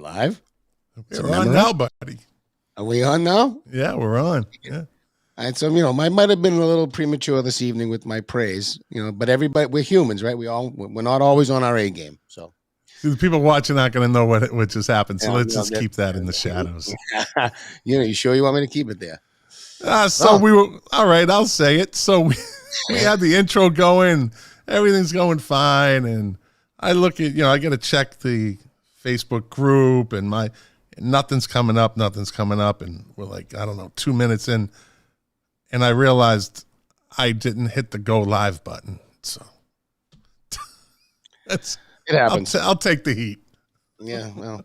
live? We're on now, buddy. Are we on now? Yeah, we're on. Yeah. All right, so I might have been a little premature this evening with my praise, but everybody, we're humans, right? We're not always on our A game. So the people watching aren't going to know what just happened. So let's just that, keep that in the shadows. You sure you want me to keep it there? We were all right. I'll say it. So we had the intro going. Everything's going fine, and I look at I got to check the Facebook group, and nothing's coming up, and we're like, I don't know, 2 minutes in, and I realized I didn't hit the go live button. So it happens. I'll take the heat. Yeah,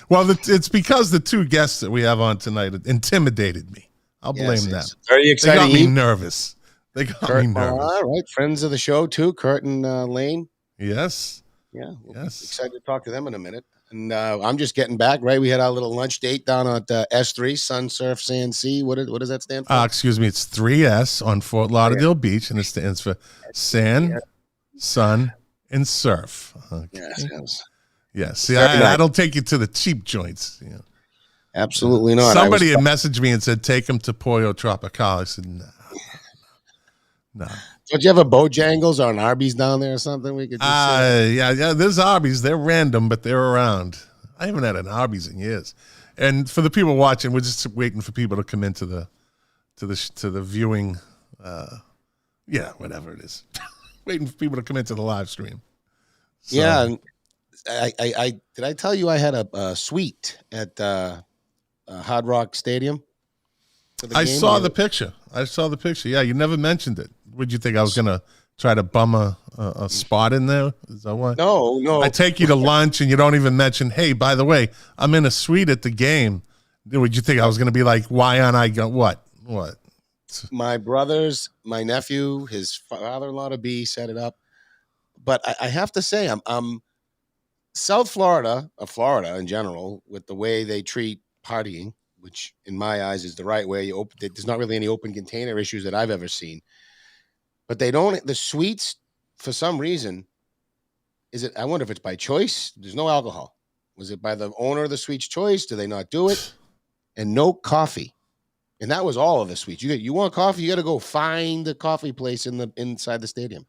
well, it's because the two guests that we have on tonight intimidated me. I'll blame them. Very exciting. They got me nervous. Kurt Millar, right? Friends of the show too, Kurt and Layne. Yes. Yeah. Yes. Excited to talk to them in a minute. And I'm just getting back, right? We had our little lunch date down at S3, Sun, Surf, Sand, Sea. What does that stand for? Excuse me. It's 3S on Fort Lauderdale Beach, and it stands for Sand, Sun, and Surf. Okay. Yes. See, I don't take you to the cheap joints. Absolutely not. Somebody had messaged me and said, take him to Pollo Tropical. I said, no. Don't you have a Bojangles or an Arby's down there or something? We could just yeah. There's Arby's. They're random, but they're around. I haven't had an Arby's in years. And for the people watching, we're just waiting for people to come into the viewing. Whatever it is, waiting for people to come into the live stream. So. Yeah, and I did I tell you I had a suite at Hard Rock Stadium? I saw the picture. Yeah, you never mentioned it. Would you think I was going to try to bum a spot in there? Is that what? No. I take you to lunch and you don't even mention, hey, by the way, I'm in a suite at the game. Would you think I was going to be like, why aren't I what? My brothers, my nephew, his father-in-law to be set it up. But I have to say, I'm South Florida, Florida in general, with the way they treat partying, which in my eyes is the right way. There's not really any open container issues that I've ever seen. But the suites, for some reason, I wonder if it's by choice? There's no alcohol. Was it by the owner of the suite's choice? Do they not do it? And no coffee. And that was all of the suites. You want coffee, you got to go find the coffee place inside the stadium.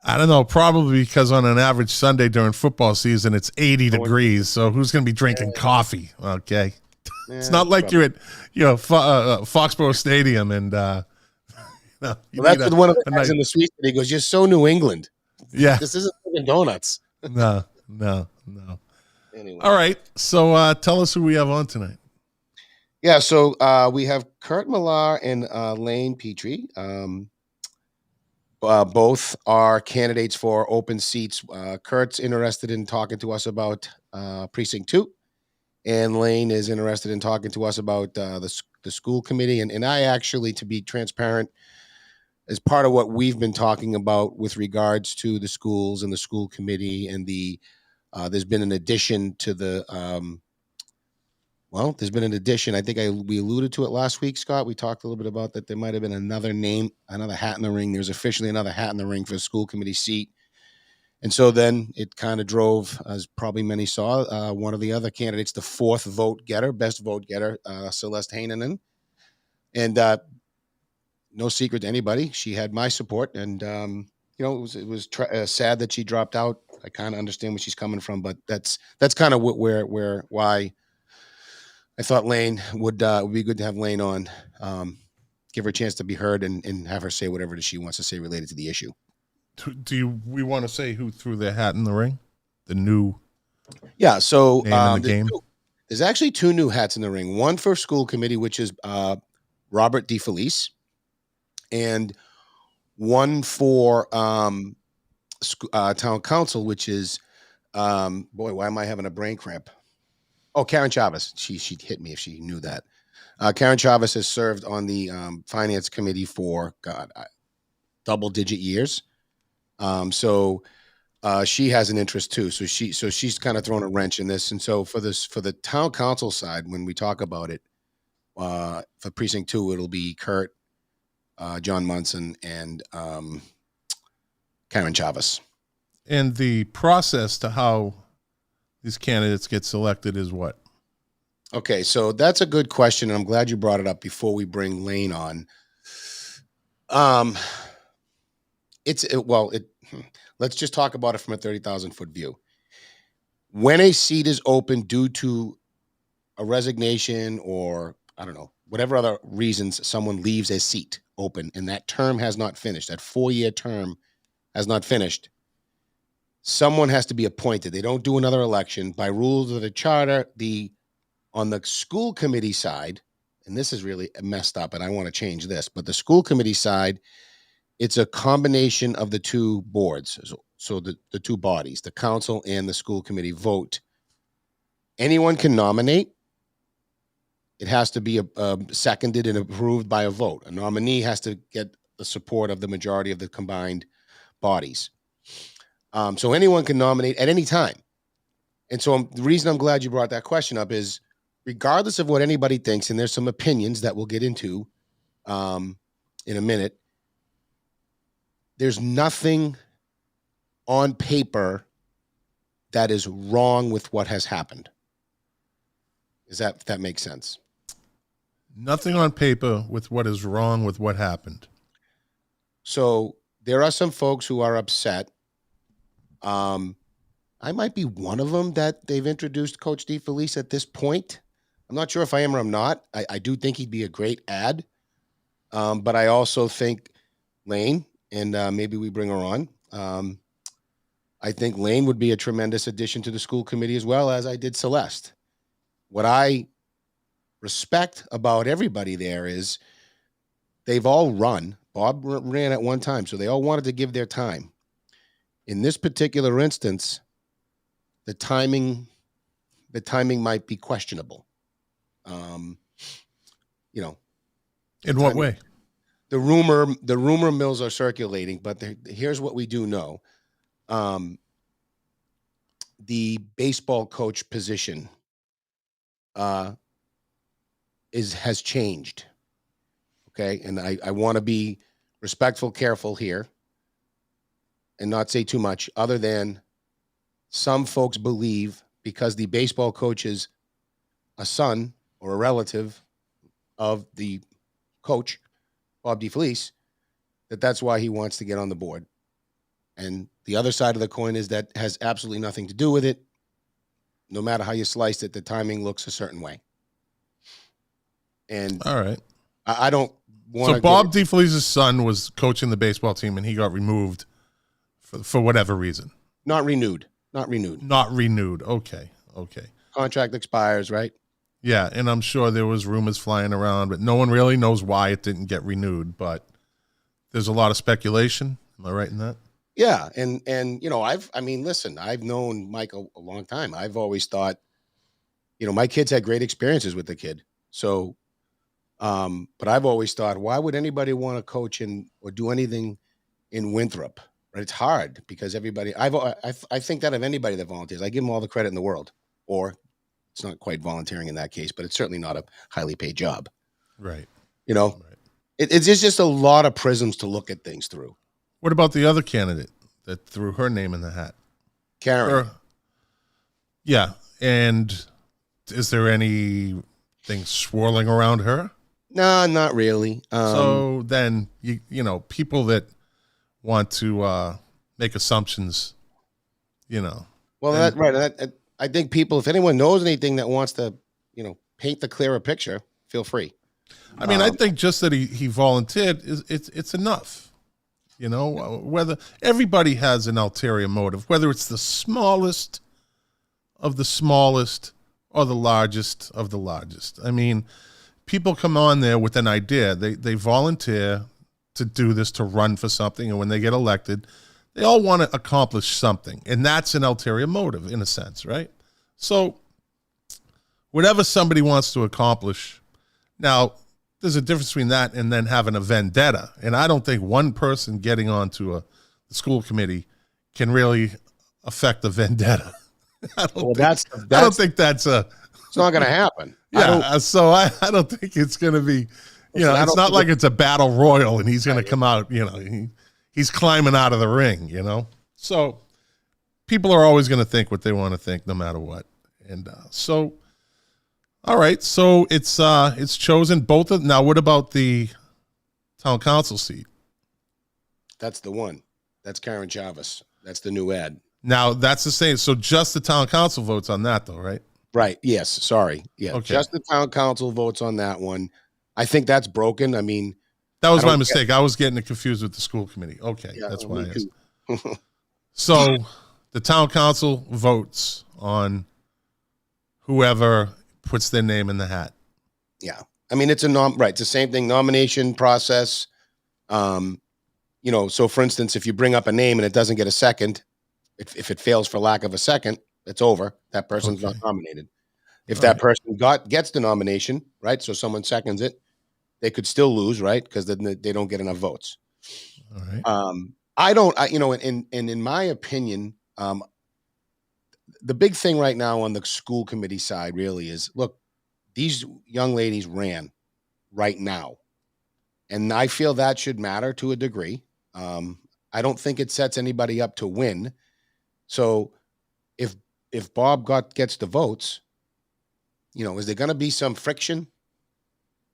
I don't know, probably because on an average Sunday during football season, it's 80 degrees. So who's going to be drinking coffee? Okay. It's not like you're at Foxborough Stadium and that's with one of the guys in the suite. He goes, "You're so New England." Yeah, this isn't fucking donuts. No. Anyway, all right. So tell us who we have on tonight. Yeah, so we have Kurt Millar and Layne Pettrie. Both are candidates for open seats. Kurt's interested in talking to us about Precinct 2, and Layne is interested in talking to us about the school committee. And I actually, to be transparent, as part of what we've been talking about with regards to the schools and the school committee and there's been an addition to there's been an addition. I think we alluded to it last week, Scott. We talked a little bit about that. There might have been another name, another hat in the ring. There's officially another hat in the ring for a school committee seat. And so then it kind of drove, as probably many saw, one of the other candidates, the fourth best vote getter, Celeste Heinonen. And no secret to anybody, she had my support. And, it was sad that she dropped out. I kind of understand where she's coming from, but that's kind of why I thought Layne would be good to have Layne on, give her a chance to be heard and have her say whatever it is she wants to say related to the issue. We want to say who threw their hat in the ring? The new so name in the game? There's actually two new hats in the ring. One for school committee, which is Robert DeFelice, and one for town council, which is why am I having a brain cramp? Oh, Karen Chavez. She'd hit me if she knew that. Karen Chavez has served on the finance committee for double-digit years. So she has an interest too. So she's kind of thrown a wrench in this. And so for the town council side, when we talk about it, for Precinct 2, it'll be Kurt, John Munson, and Karen Chavez. And the process to how these candidates get selected is what? Okay, so that's a good question, and I'm glad you brought it up before we bring Layne on. Let's just talk about it from a 30,000-foot view. When a seat is open due to a resignation or, I don't know, whatever other reasons someone leaves a seat open and that term has not finished, that 4-year term has not finished, someone has to be appointed. They don't do another election. By rules of the charter, on the school committee side, and this is really messed up and I want to change this, but the school committee side, it's a combination of the two boards. So the two bodies, the council and the school committee, vote. Anyone can nominate. It has to be seconded and approved by a vote. A nominee has to get the support of the majority of the combined bodies. So anyone can nominate at any time. And so the reason I'm glad you brought that question up is, regardless of what anybody thinks, and there's some opinions that we'll get into in a minute, there's nothing on paper that is wrong with what has happened. If that makes sense? Nothing on paper with what is wrong with what happened. So there are some folks who are upset. I might be one of them that they've introduced Coach DeFelice at this point. I'm not sure if I am or I'm not. I do think he'd be a great add. But I also think Layne, and maybe we bring her on. I think Layne would be a tremendous addition to the school committee as well, as I did Celeste. What I respect about everybody there is they've all run. Bob ran at one time, so they all wanted to give their time. In this particular instance, the timing might be questionable. In what way? The rumor mills are circulating, but here's what we do know. The baseball coach position has changed. Okay. And I want to be respectful, careful here and not say too much, other than some folks believe because the baseball coach is a son or a relative of the coach, Bob DeFelice, that's why he wants to get on the board. And the other side of the coin is that has absolutely nothing to do with it. No matter how you sliced it, the timing looks a certain way. And all right, I don't want to. So Bob DeFelice's son was coaching the baseball team, and he got removed for whatever reason. Not renewed. Okay. Contract expires, right? Yeah, and I'm sure there was rumors flying around, but no one really knows why it didn't get renewed. But there's a lot of speculation. Am I right in that? Yeah, and listen, I've known Mike a long time. I've always thought, my kids had great experiences with the kid. So, but I've always thought, why would anybody want to coach or do anything in Winthrop? Right? It's hard because everybody. I think that of anybody that volunteers, I give them all the credit in the world. Or it's not quite volunteering in that case, but it's certainly not a highly paid job. Right. Right. It's just a lot of prisms to look at things through. What about the other candidate that threw her name in the hat? Karen. Yeah. And is there anything swirling around her? No, not really. So then, people that want to make assumptions, Well, right. I think people, if anyone knows anything that wants to, paint the clearer picture, feel free. I mean, I think just that he volunteered it's enough. Whether everybody has an ulterior motive, whether it's the smallest of the smallest or the largest of the largest. I mean, people come on there with an idea. They volunteer to do this, to run for something, and when they get elected, they all want to accomplish something, and that's an ulterior motive in a sense, right? So whatever somebody wants to accomplish, now there's a difference between that and then having a vendetta. And I don't think one person getting onto the school committee can really affect the vendetta. I don't think that's it's not going to happen. Yeah. So I don't think it's going to be, it's not like it's a battle royal and he's going to come out, he's climbing out of the ring, So people are always going to think what they want to think no matter what. And so, all right. So it's chosen both of, now what about the town council seat? That's the one. That's Karen Chavez. That's the new ad. Now that's the same. So just the town council votes on that though, right? Right. Yes. Sorry. Yeah. Okay. Just the town council votes on that one. I think that's broken. I mean, That was my mistake. I was getting it confused with the school committee. Okay. Yeah, That's why I me asked. So the town council votes on whoever puts their name in the hat. Yeah. I mean, it's it's the same thing, nomination process. You know, so for instance, if you bring up a name and it doesn't get a second, if it fails for lack of a second, it's over. That person's not nominated. If that person gets the nomination, right? So someone seconds it, they could still lose, right? Because then they don't get enough votes. All right. You know, in my opinion, the big thing right now on the school committee side really is, look, these young ladies ran right now. And I feel that should matter to a degree. I don't think it sets anybody up to win. So if Bob gets the votes, you know, is there going to be some friction,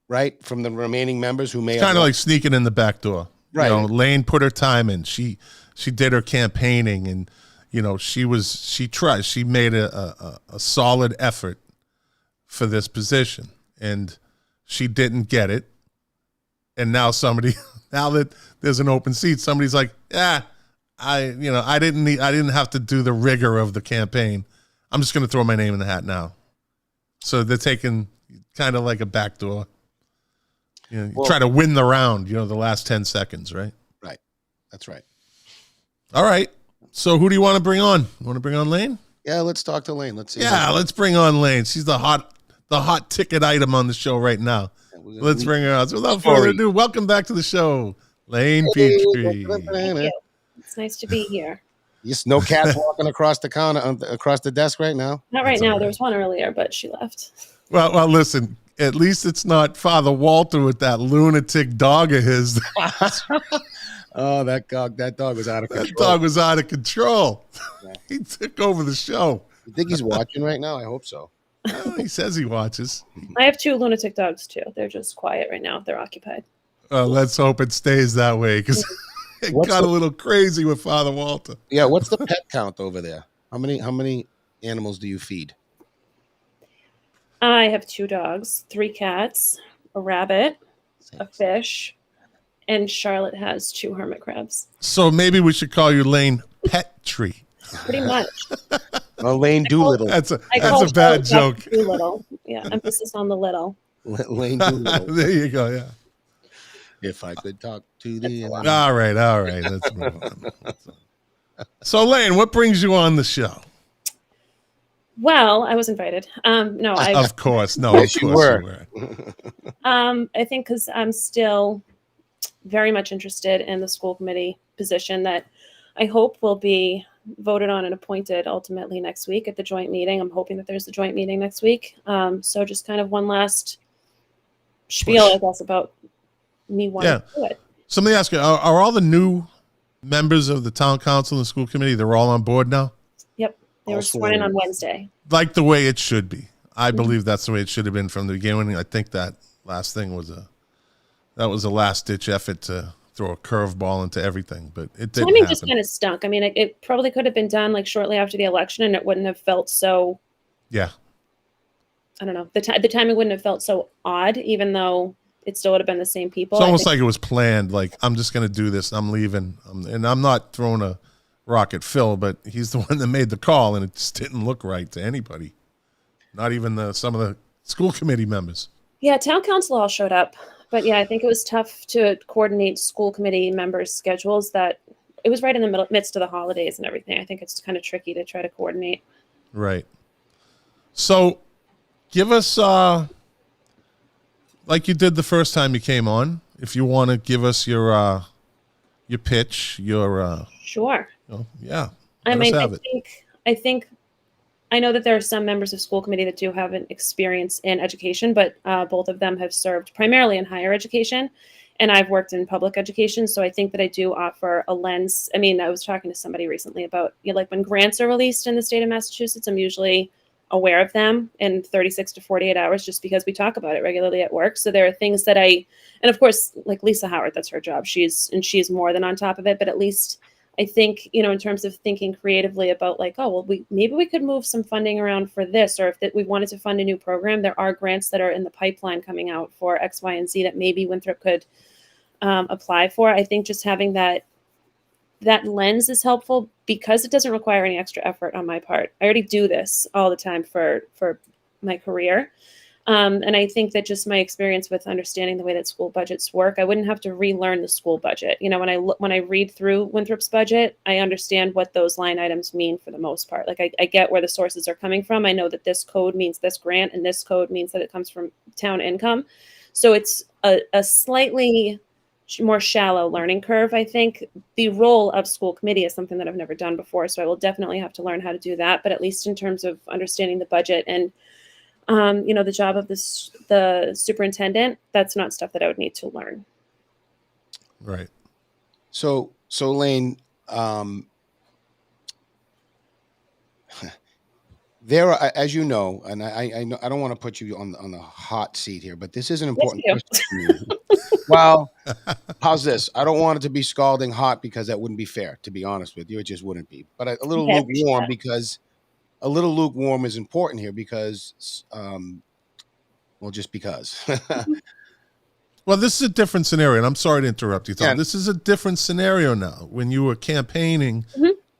right, from the remaining members who may kind of like sneaking in the back door? Right. You know, Layne put her time in. She did her campaigning, and you know, she tried. She made a solid effort for this position, and she didn't get it. And now now that there's an open seat, somebody's like, I didn't have to do the rigor of the campaign. I'm just going to throw my name in the hat now. So they're taking kind of like a backdoor. You know, try to win the round, you know, the last 10 seconds, right? Right. That's right. All right. So who do you want to bring on? You want to bring on Layne? Yeah, let's talk to Layne. Let's see. Yeah, let's bring on Layne. She's the hot ticket item on the show right now. Let's bring her on. So without further ado, welcome back to the show, Layne Pettrie. Thank you. It's nice to be here. Just no cats walking across the counter, across the desk right now. Not right now. There was one earlier, but she left. Well, listen. At least it's not Father Walter with that lunatic dog of his. Oh, that dog was out of control. That dog was out of control. Yeah. He took over the show. You think he's watching right now? I hope so. Well, he says he watches. I have 2 lunatic dogs too. They're just quiet right now. They're occupied. Let's hope it stays that way, because it got a little crazy with Father Walter. Yeah, what's the pet count over there? How many animals do you feed? I have 2 dogs, 3 cats, a rabbit, a fish, and Charlotte has 2 hermit crabs. So maybe we should call you Layne Pettrie. Pretty much. Well, Layne Doolittle. That's a bad joke. Doolittle. Yeah, emphasis on the little. Layne Doolittle. There you go. Yeah. If I could talk to the All right. Let's move on. So Layne, what brings you on the show? Well, I was invited. No, Of course. No, Yes, of you course were. you were. I think because I'm still very much interested in the school committee position that I hope will be voted on and appointed ultimately next week at the joint meeting. I'm hoping that there's a joint meeting next week. So just kind of one last spiel, I guess, about me wanting to do it. So let me ask you, are all the new members of the town council and the school committee, they're all on board now? Yep. They were sworn in on Wednesday. Like the way it should be. I believe that's the way it should have been from the beginning. I think that last thing was a last ditch effort to throw a curveball into everything, but it didn't Timing happen. just kind of stunk. I mean, it probably could have been done like shortly after the election, and it wouldn't have felt so. Yeah. I don't know. The timing wouldn't have felt so odd, even though it still would have been the same people. It's almost like it was planned. Like, I'm just going to do this. I'm leaving, and I'm not throwing a rock at Phil, but he's the one that made the call, and it just didn't look right to anybody. Not even some of the school committee members. Yeah, town council all showed up. But yeah, I think it was tough to coordinate school committee members' schedules. That it was right in the midst of the holidays and everything. I think it's kind of tricky to try to coordinate. Right. So give us, like you did the first time you came on, if you want to give us your pitch, Sure. Yeah. I mean, I think I know that there are some members of school committee that do have an experience in education, but both of them have served primarily in higher education. and I've worked in public education, so I think that I do offer a lens. I mean, I was talking to somebody recently about, like when grants are released in the state of Massachusetts, I'm usually aware of them in 36 to 48 hours just because we talk about it regularly at work. So there are things that and of course, like Lisa Howard, that's her job. She's more than on top of it, but at least I think, in terms of thinking creatively about like, oh, well, maybe we could move some funding around for this, or if we wanted to fund a new program, there are grants that are in the pipeline coming out for X, Y, and Z that maybe Winthrop could apply for. I think just having that lens is helpful because it doesn't require any extra effort on my part. I already do this all the time for my career. And I think that just my experience with understanding the way that school budgets work, I wouldn't have to relearn the school budget. When I read through Winthrop's budget, I understand what those line items mean for the most part. Like I get where the sources are coming from. I know that this code means this grant and this code means that it comes from town income. So it's a slightly more shallow learning curve. I think the role of school committee is something that I've never done before. So I will definitely have to learn how to do that. But at least in terms of understanding the budget and the job of the superintendent, that's not stuff that I would need to learn. Right. So Layne, there are, as you know, and I know I don't want to put you on the hot seat here, but this is an important Yes, question to me. Well, how's this? I don't want it to be scalding hot because that wouldn't be fair, to be honest with you. It just wouldn't be. But a little lukewarm because a little lukewarm is important here because, well, just because. Well, this is a different scenario, and I'm sorry to interrupt you, Tom. Yeah. This is a different scenario now. When you were campaigning,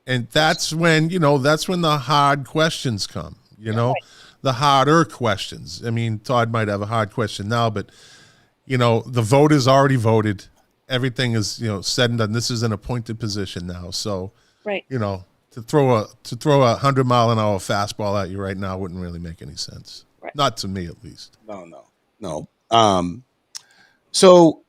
and that's when the hard questions come. The harder questions. I mean, Todd might have a hard question now, but the voters already voted. Everything is said and done. This is an appointed position now, so right. To throw a 100-mile-an-hour fastball at you right now wouldn't really make any sense. Right. Not to me, at least. No. So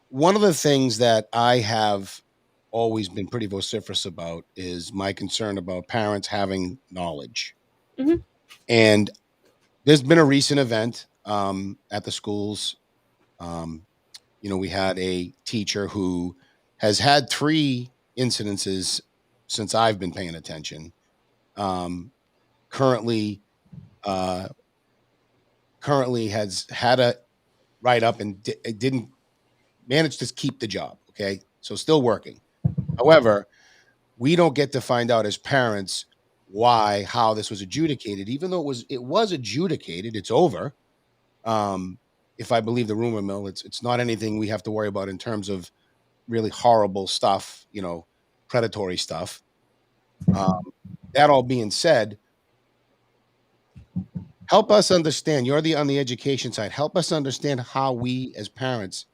one of the things that I have always been pretty vociferous about is my concern about parents having knowledge. Mm-hmm. And there's been a recent event at the schools. We had a teacher who has had 3 incidences since I've been paying attention. Currently has had a write-up and didn't manage to keep the job. Okay, so still working. However, we don't get to find out as parents how this was adjudicated, even though it was adjudicated. It's over. If I believe the rumor mill, it's not anything we have to worry about in terms of really horrible stuff, predatory stuff. That all being said, help us understand. You're on the education side. Help us understand how we as parents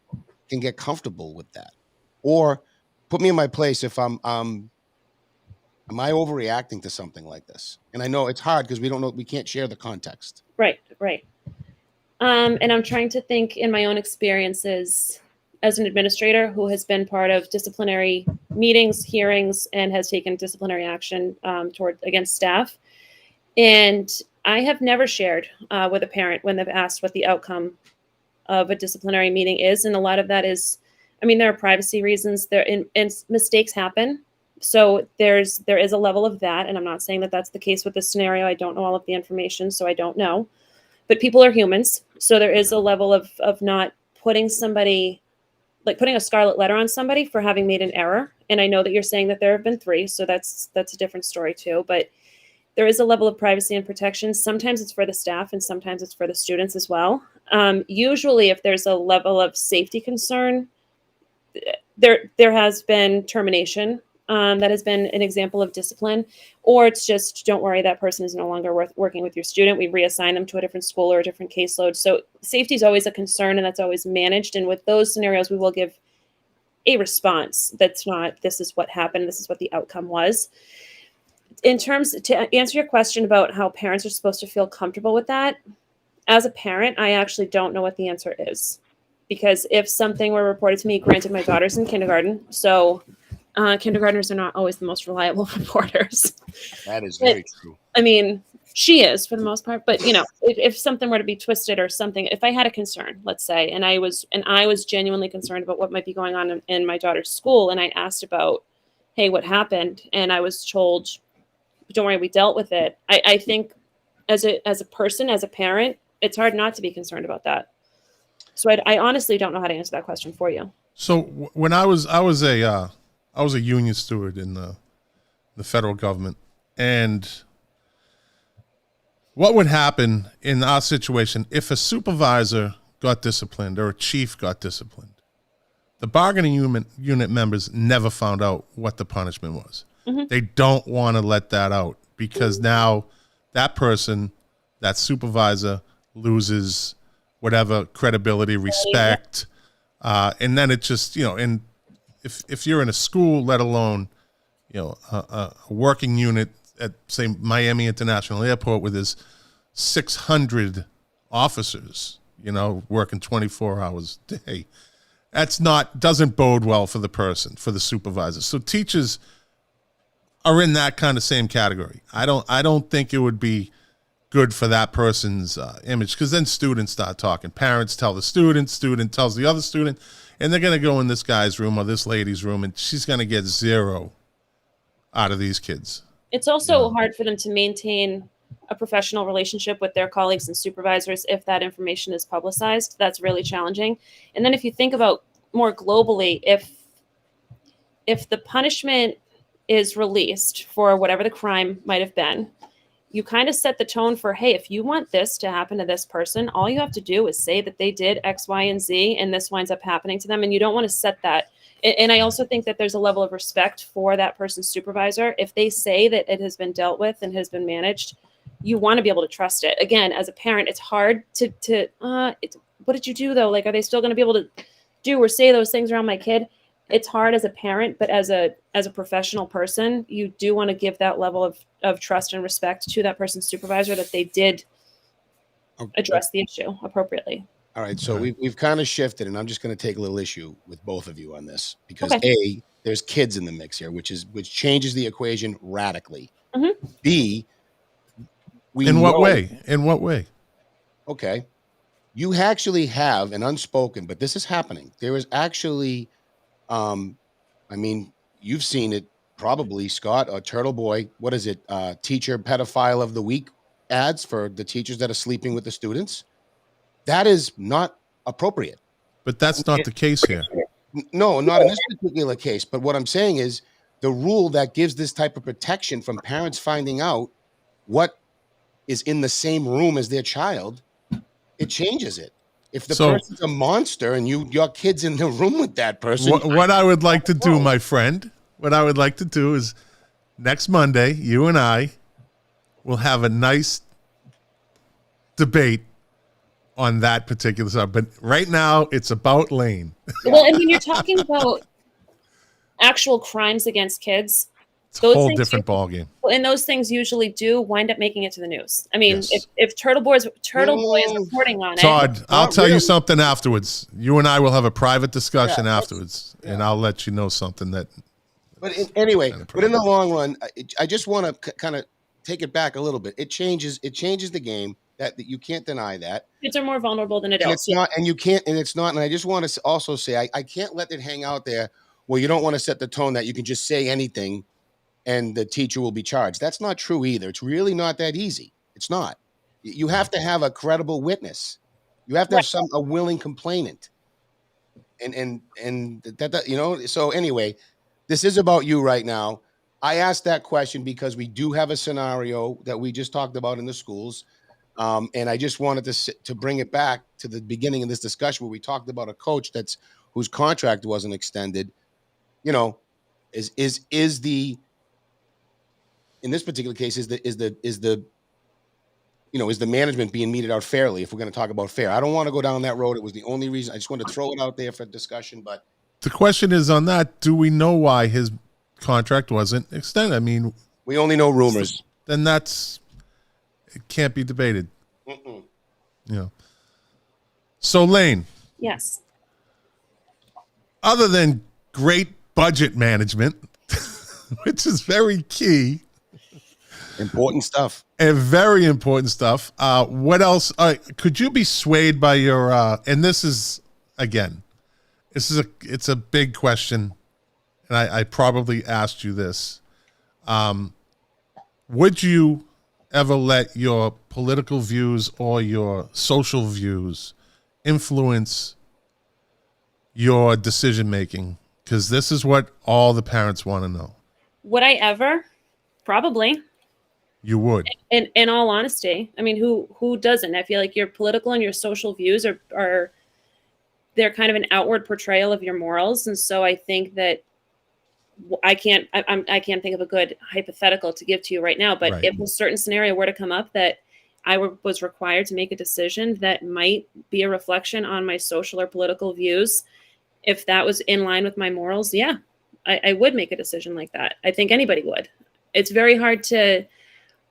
can get comfortable with that, or put me in my place if am I overreacting to something like this? And I know it's hard because we can't share the context. Right. And I'm trying to think in my own experiences as an administrator who has been part of disciplinary meetings, hearings, and has taken disciplinary action against staff. And I have never shared with a parent when they've asked what the outcome of a disciplinary meeting is. And a lot of that is, there are privacy reasons and mistakes happen. So there is a level of that. And I'm not saying that that's the case with this scenario. I don't know all of the information, so I don't know. But people are humans. So there is a level of not putting somebody, like putting a scarlet letter on somebody for having made an error. And I know that you're saying that there have been 3, so that's a different story too. But there is a level of privacy and protection. Sometimes it's for the staff and sometimes it's for the students as well. Usually if there's a level of safety concern, there has been termination. That has been an example of discipline, or it's just, don't worry, that person is no longer working with your student. We reassign them to a different school or a different caseload. So safety is always a concern, and that's always managed. And with those scenarios, we will give a response that's not, this is what happened, this is what the outcome was. To answer your question about how parents are supposed to feel comfortable with that, as a parent, I actually don't know what the answer is. Because if something were reported to me, granted my daughter's in kindergarten, so kindergartners are not always the most reliable reporters. That is very true. She is for the most part, but if something were to be twisted or something, if I had a concern, let's say, and I was genuinely concerned about what might be going on in my daughter's school, and I asked about, hey, what happened, and I was told, don't worry, we dealt with it. I think as a person, as a parent, it's hard not to be concerned about that. So I honestly don't know how to answer that question for you. So when I was a union steward in the federal government, and what would happen in our situation if a supervisor got disciplined or a chief got disciplined? The bargaining unit members never found out what the punishment was. Mm-hmm. They don't want to let that out because now that person, that supervisor, loses whatever credibility, respect, and then it just, and if you're in a school, let alone, a working unit at, say, Miami International Airport with his 600 officers, working 24 hours a day, doesn't bode well for the person, for the supervisor. So teachers are in that kind of same category. I don't think it would be good for that person's image, because then students start talking. Parents tell the student tells the other student, and they're going to go in this guy's room or this lady's room, and she's going to get zero out of these kids. It's also hard for them to maintain a professional relationship with their colleagues and supervisors if that information is publicized. That's really challenging. And then if you think about more globally, if the punishment is released for whatever the crime might have been, you kind of set the tone for, hey, if you want this to happen to this person, all you have to do is say that they did X, Y, and Z, and this winds up happening to them. And you don't want to set that. And I also think that there's a level of respect for that person's supervisor. If they say that it has been dealt with and has been managed, you want to be able to trust it. Again, as a parent, it's hard what did you do though? Like, are they still going to be able to do or say those things around my kid? It's hard as a parent, but as a professional person, you do want to give that level of trust and respect to that person's supervisor that they did address the issue appropriately. All right, so we've kind of shifted, and I'm just going to take a little issue with both of you on this because A, there's kids in the mix here, which changes the equation radically. Mm-hmm. B, in what way? Okay, you actually have an unspoken, but this is happening. There is actually, you've seen it probably, Scott, Turtle Boy. What is it? Teacher pedophile of the week ads for the teachers that are sleeping with the students. That is not appropriate. But that's not the case here. No, not in this particular case. But what I'm saying is the rule that gives this type of protection from parents finding out what is in the same room as their child, it changes it. If the person's a monster and your kid's in the room with that person. What I would like to do, my friend, is next Monday, you and I will have a nice debate on that particular subject. But right now, it's about Layne. Well, and when you're talking about actual crimes against kids, it's a whole different ballgame. And those things usually do wind up making it to the news. I mean, if Turtle Boy is reporting on Todd, I'll tell you something afterwards. You and I will have a private discussion afterwards, and I'll let you know something that. But anyway, but in the long run, I just want to kind of take it back a little bit. It changes the game. That you can't deny that. Kids are more vulnerable than adults. And it's not, and you can't, and it's not. And I just want to also say, I can't let it hang out there. Well, you don't want to set the tone that you can just say anything and the teacher will be charged. That's not true either. It's really not that easy. It's not. You have to have a credible witness. You have to have a willing complainant. And that, so anyway, this is about you right now. I asked that question because we do have a scenario that we just talked about in the schools. And I just wanted to bring it back to the beginning of this discussion where we talked about a coach whose contract wasn't extended. Is the in this particular case is the management being meted out fairly? If we're going to talk about fair, I don't want to go down that road. It was the only reason. I just wanted to throw it out there for discussion. But the question is on that: do we know why his contract wasn't extended? I mean, we only know rumors. Then it can't be debated. Mm-mm. Yeah. So Layne. Yes. Other than great budget management, which is very key, Important stuff. And very important stuff. What else? Could you be swayed by your? And this is again, it's a big question, and I probably asked you this. Would you ever let your political views or your social views influence your decision making? Because this is what all the parents want to know. Would I ever? Probably. You would. In all honesty, I mean, who doesn't? I feel like your political and your social views are they're kind of an outward portrayal of your morals, and so I think that I can't think of a good hypothetical to give to you right now. But Right. if a certain scenario were to come up that was required to make a decision that might be a reflection on my social or political views, if that was in line with my morals, yeah, I would make a decision like that. I think anybody would. It's very hard to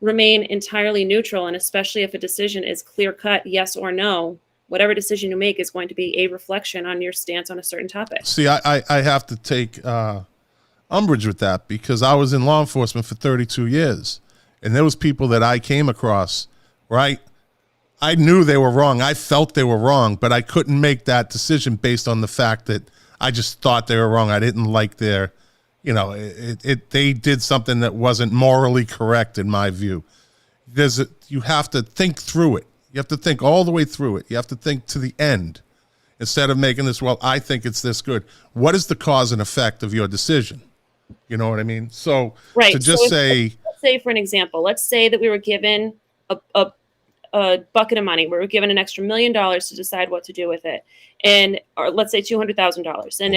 remain entirely neutral, and especially if a decision is clear cut, yes or no, whatever decision you make is going to be a reflection on your stance on a certain topic. See, I have to take umbrage with that because I was in law enforcement for 32 years, and there was people that I came across, right? I knew they were wrong. I felt they were wrong, but I couldn't make that decision based on the fact that I just thought they were wrong. I didn't like their, they did something that wasn't morally correct in my view. You have to think through it. You have to think all the way through it. You have to think to the end instead of making this, well, I think it's this good. What is the cause and effect of your decision? You know what I mean? So right. To just let's say for an example, let's say that we were given a bucket of money. We were given an extra $1 million to decide what to do with it. Or let's say $200,000. And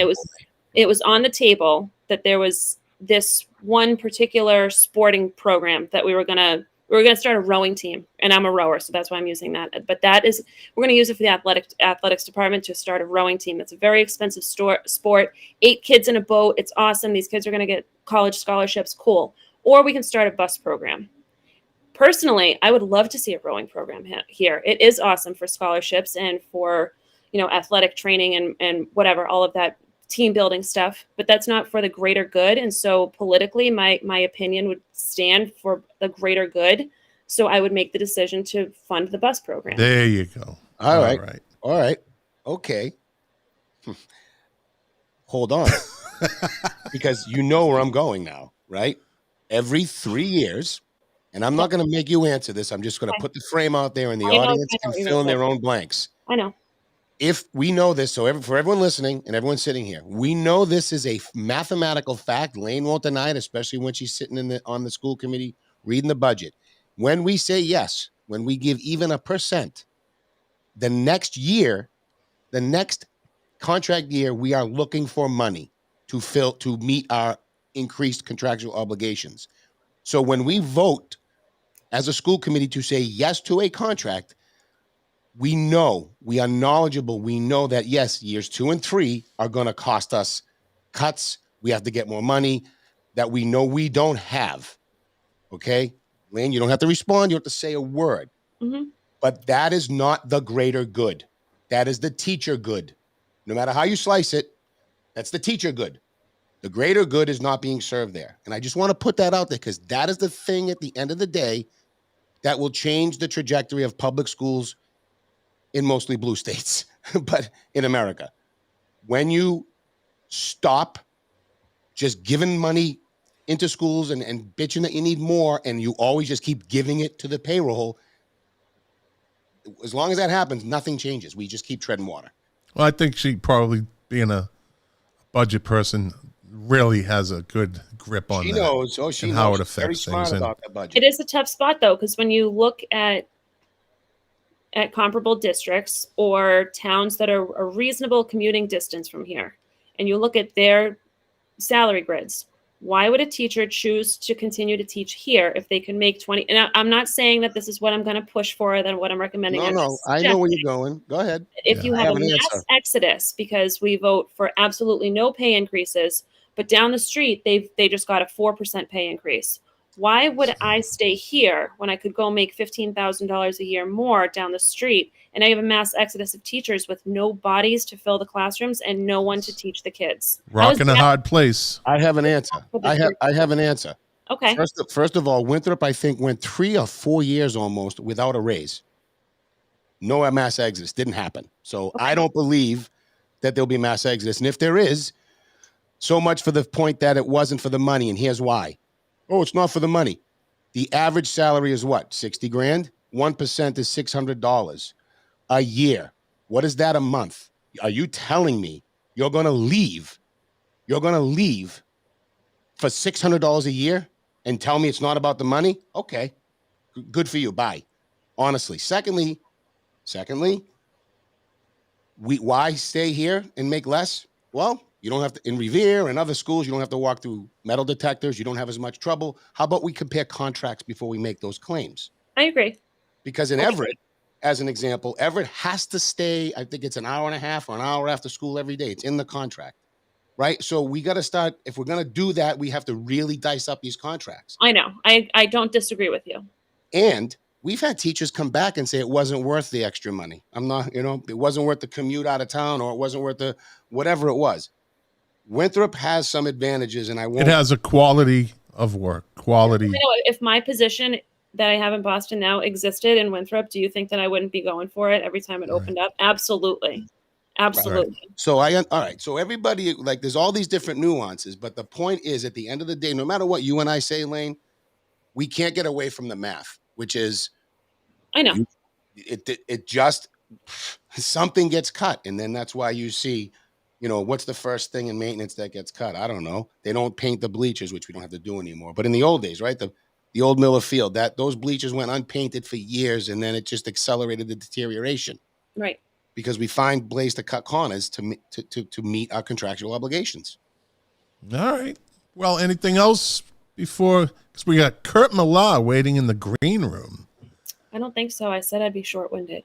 it was on the table that there was this one particular sporting program that we were going to start a rowing team, and I'm a rower, so that's why I'm using that. But we're going to use it for the athletics department to start a rowing team. That's a very expensive sport. 8 kids in a boat. It's awesome. These kids are going to get college scholarships. Cool. Or we can start a bus program. Personally, I would love to see a rowing program here. It is awesome for scholarships and for, athletic training and whatever, all of that team building stuff, but that's not for the greater good. And so politically, my opinion would stand for the greater good. So I would make the decision to fund the bus program. There you go. All right. Okay. Hold on. Because you know where I'm going now, right? Every 3 years, and I'm not going to make you answer this. I'm just going to put the frame out there and the audience can fill in their own blanks. I know. If we know this, so for everyone listening and everyone sitting here, we know this is a mathematical fact. Layne won't deny it, especially when she's sitting on the school committee reading the budget. When we say yes, when we give even 1%, the next contract year, we are looking for money to meet our increased contractual obligations. So when we vote as a school committee to say yes to a contract, we know, we are knowledgeable. We know that, yes, years 2 and 3 are going to cost us cuts. We have to get more money that we know we don't have. Okay? Layne, you don't have to respond. You don't have to say a word. Mm-hmm. But that is not the greater good. That is the teacher good. No matter how you slice it, that's the teacher good. The greater good is not being served there. And I just want to put that out there because that is the thing at the end of the day that will change the trajectory of public schools in mostly blue states, but in America. When you stop just giving money into schools and bitching that you need more, and you always just keep giving it to the payroll, as long as that happens, nothing changes. We just keep treading water. Well, I think she probably, being a budget person, really has a good grip on she that. Knows. Oh, she and knows. how it She's very affects smart things. about that budget. It is a tough spot, though, because when you look at comparable districts or towns that are a reasonable commuting distance from here, and you look at their salary grids, why would a teacher choose to continue to teach here if they can make 20? And I'm not saying that this is what I'm going to push for, than what I'm recommending. No, I know where you're going. Go ahead. If you have a mass exodus because we vote for absolutely no pay increases, but down the street they just got a 4% pay increase. Why would I stay here when I could go make $15,000 a year more down the street? And I have a mass exodus of teachers with no bodies to fill the classrooms and no one to teach the kids. Rock in a hard place. I have an answer. I have an answer. Okay. First of all, Winthrop, I think, went 3 or 4 years almost without a raise. No mass exodus. Didn't happen. So I don't believe that there'll be mass exodus. And if there is, so much for the point that it wasn't for the money. And here's why. Oh, it's not for the money. The average salary is what? 60 grand? 1% is $600 a year. What is that a month? Are you telling me you're going to leave? You're going to leave for $600 a year and tell me it's not about the money? Okay. Good for you. Bye. Honestly. Secondly, why stay here and make less? Well, you don't have to, in Revere and other schools, you don't have to walk through metal detectors. You don't have as much trouble. How about we compare contracts before we make those claims? I agree. Because in Everett, as an example, Everett has to stay, I think it's an hour and a half or an hour after school every day. It's in the contract, right? So we got to start, if we're going to do that, we have to really dice up these contracts. I know. I don't disagree with you. And we've had teachers come back and say it wasn't worth the extra money. It wasn't worth the commute out of town, or it wasn't worth the whatever it was. Winthrop has some advantages, and It has a quality of work. Quality. You know, if my position that I have in Boston now existed in Winthrop, do you think that I wouldn't be going for it every time it opened up? Absolutely. Absolutely. Right. So all right. So everybody, like, there's all these different nuances, but the point is, at the end of the day, no matter what you and I say, Layne, we can't get away from the math, which is, I know. It just, something gets cut. And then that's why you see, what's the first thing in maintenance that gets cut? I don't know. They don't paint the bleachers, which we don't have to do anymore. But in the old days, right, the old Miller Field, those bleachers went unpainted for years, and then it just accelerated the deterioration. Right. Because we find ways to cut corners to meet our contractual obligations. All right. Well, anything else before? Because we got Kurt Millar waiting in the green room. I don't think so. I said I'd be short-winded.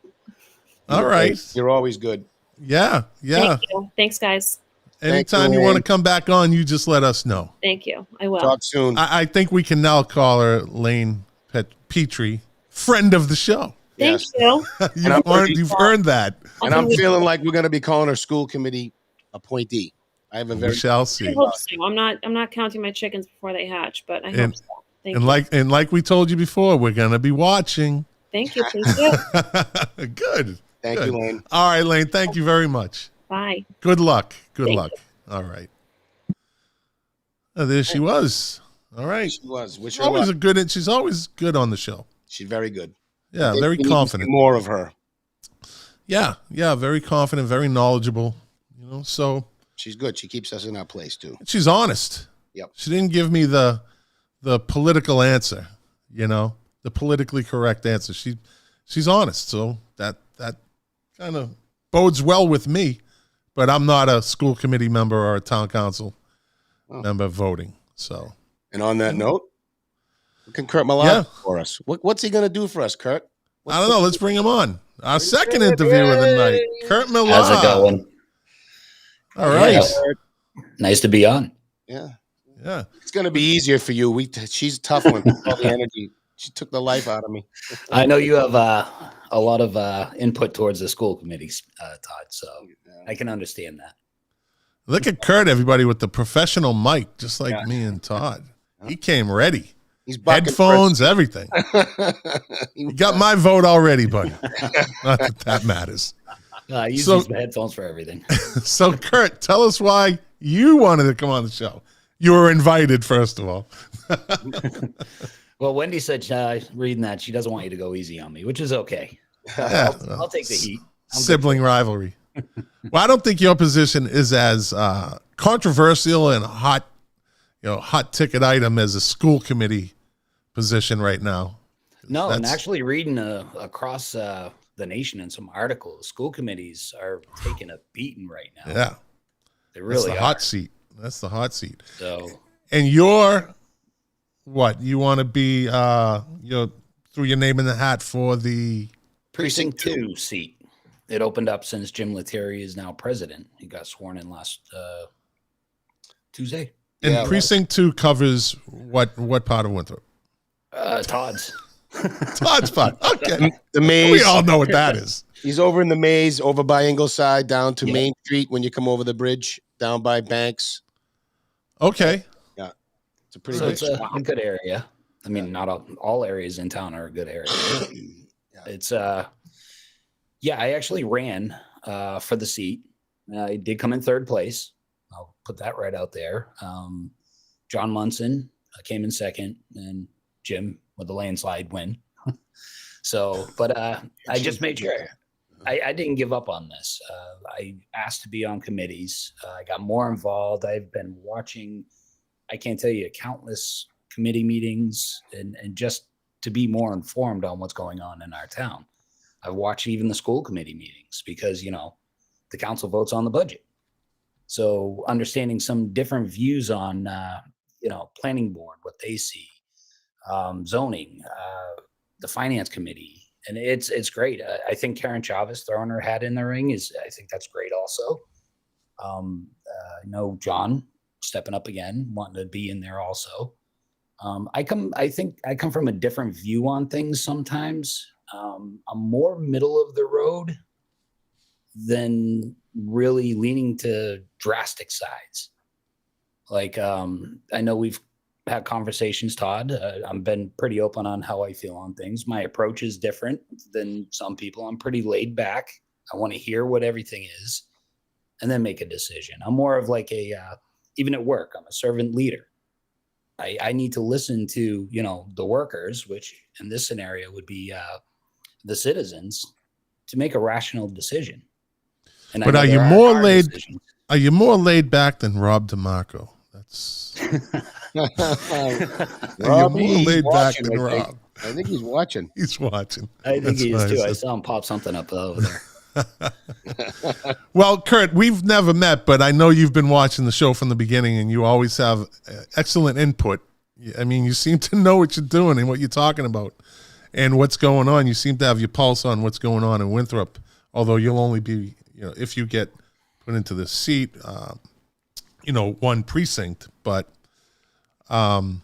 All right. You're always good. Yeah. Thank you. Thanks, guys. Anytime you want to come back on, you just let us know. Thank you. I will. Talk soon. I think we can now call her Layne Pettrie, friend of the show. Thank you. You've earned that. And I'm feeling like we're going to be calling her school committee appointee. We shall see. I hope so. I'm not counting my chickens before they hatch, but I hope so. Thank you. And like we told you before, we're going to be watching. Thank you. Please do. Good. Thank you, Layne. All right, Layne. Thank you very much. Bye. Good luck. Good Thank luck. You. All right. There she was. All right. She was. She's always good on the show. She's very good. Yeah, very confident. More of her. Yeah, very confident, very knowledgeable. So she's good. She keeps us in our place too. She's honest. Yep. She didn't give me the political answer, the politically correct answer. She's honest. So that kind of bodes well with me, but I'm not a school committee member or a town council member voting. So. And on that note, what can Kurt Millar for us? What's he going to do for us, Kurt? I don't know. Let's bring him on. Our second interview of the night, Kurt Millar. How's it going? All right. Nice to be on. Yeah. It's going to be easier for you. She's a tough one. All the energy. She took the life out of me. I know you have a lot of input towards the school committees, Todd, so I can understand that. Look at Kurt, everybody, with the professional mic, just like me and Todd. He came ready. He's headphones, everything. You got my vote already, buddy. Not that matters. I use the headphones for everything. So, Kurt, tell us why you wanted to come on the show. You were invited, first of all. Well, Wendy said reading that she doesn't want you to go easy on me, which is okay. I'll take the heat. Sibling rivalry. Well, I don't think your position is as controversial and hot ticket item as a school committee position right now. No, and actually reading across the nation in some articles, school committees are taking a beating right now. Yeah, they really are. Hot seat. That's the hot seat. So, and you're what? You want to be? Threw your name in the hat for the precinct 2 seat. It opened up since Jim Lettieri is now president. He got sworn in last Tuesday. And precinct 2 covers what part of Winthrop? Todd's. Todd's part. Okay. The maze. We all know what that is. He's over in the maze, over by Ingleside, down to Main Street when you come over the bridge, down by Banks. Okay. Yeah. It's a pretty So good it's a spot. good area. I mean, not all areas in town are a good area. It's yeah, I actually ran for the seat. I did come in third place. I'll put that right out there. John Munson came in second, and Jim with the landslide win. So, but I just made sure I didn't give up on this. I asked to be on committees. I got more involved. I've been watching, I can't tell you, countless committee meetings and just to be more informed on what's going on in our town. I've watched even the school committee meetings because, the council votes on the budget. So understanding some different views on, planning board, what they see, zoning, the finance committee. And it's great. I think Karen Chavez throwing her hat in the ring I think that's great also. John stepping up again, wanting to be in there also. I think I come from a different view on things sometimes. I'm more middle of the road than really leaning to drastic sides. Like, I know we've had conversations, Todd. I've been pretty open on how I feel on things. My approach is different than some people. I'm pretty laid back. I want to hear what everything is and then make a decision. I'm more of like even at work, I'm a servant leader. I need to listen to, the workers, which in this scenario would be the citizens, to make a rational decision. And But are you more laid back than Rob DeMarco? That's Rob, more he's laid back watching, than I think. Rob. I think he's watching. He's watching. I think That's he is why I too. I said- saw him pop something up over there. Well, Kurt, we've never met, but I know you've been watching the show from the beginning, and you always have excellent input. I mean, you seem to know what you're doing and what you're talking about and what's going on. You seem to have your pulse on what's going on in Winthrop, although you'll only be, if you get put into the seat, one precinct. But, and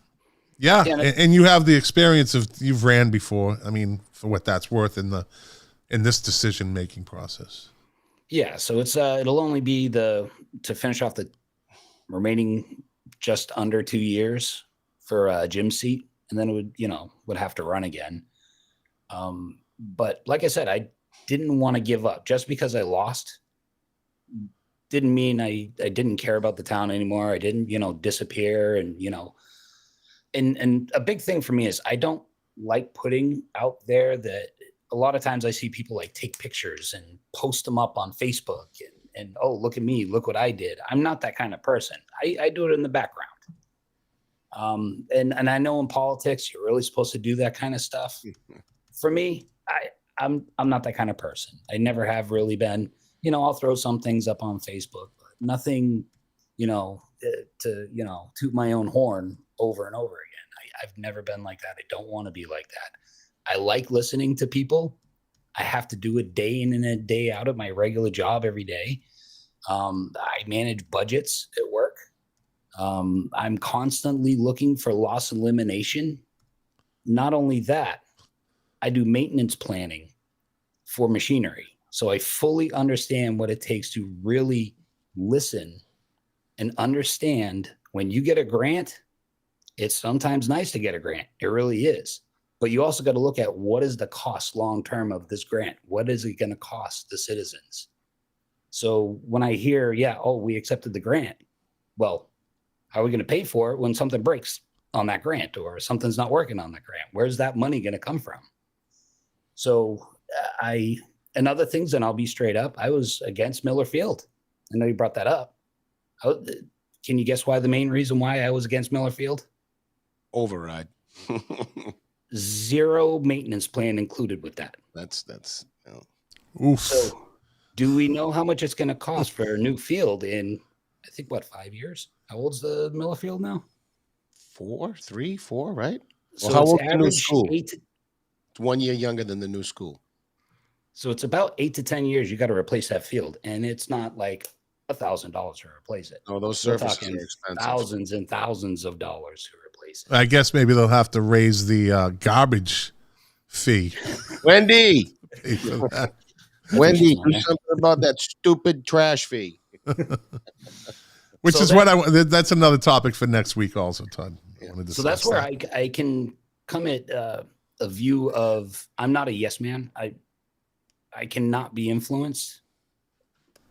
you have the experience you've ran before. I mean, for what that's worth in this decision-making process. Yeah, so it's it'll only be to finish off the remaining just under 2 years for Jim's seat, and then it would have to run again. But like I said, I didn't want to give up just because I lost. Didn't mean I didn't care about the town anymore. I didn't disappear, and a big thing for me is I don't like putting out there that. A lot of times I see people like take pictures and post them up on Facebook and oh, look at me, look what I did. I'm not that kind of person. I do it in the background. And I know in politics, you're really supposed to do that kind of stuff. For me, I'm not that kind of person. I never have really been, I'll throw some things up on Facebook, but nothing, to toot my own horn over and over again. I've never been like that. I don't want to be like that. I like listening to people. I have to do it day in and a day out of my regular job every day. I manage budgets at work. I'm constantly looking for loss elimination. Not only that, I do maintenance planning for machinery. So I fully understand what it takes to really listen and understand when you get a grant, it's sometimes nice to get a grant. It really is. But you also got to look at what is the cost long-term of this grant? What is it going to cost the citizens? So when I hear, we accepted the grant. Well, how are we going to pay for it when something breaks on that grant or something's not working on the grant? Where's that money going to come from? So and other things, and I'll be straight up, I was against Miller Field. I know you brought that up. Can you guess why the main reason why I was against Miller Field? Override. Zero maintenance plan included with that. That's Oof. So do we know how much it's going to cost for a new field in, I think, 5 years? How old's the Miller Field now? 4, 3, 4, right? So Well, how it's old's the new average school? It's 1 year younger than the new school. So it's about 8 to 10 years you got to replace that field. And it's not like $1,000 to replace it. Oh, those We're surfaces talking are expensive. thousands and thousands of dollars to replace it. I guess maybe they'll have to raise the garbage fee. Wendy, Pay for that. Wendy, what do she's on something about that stupid trash fee. Which So is that- what that's another topic for next week also, Todd. Yeah. want to So that's discuss where that. I can come at a view of, I'm not a yes man. I cannot be influenced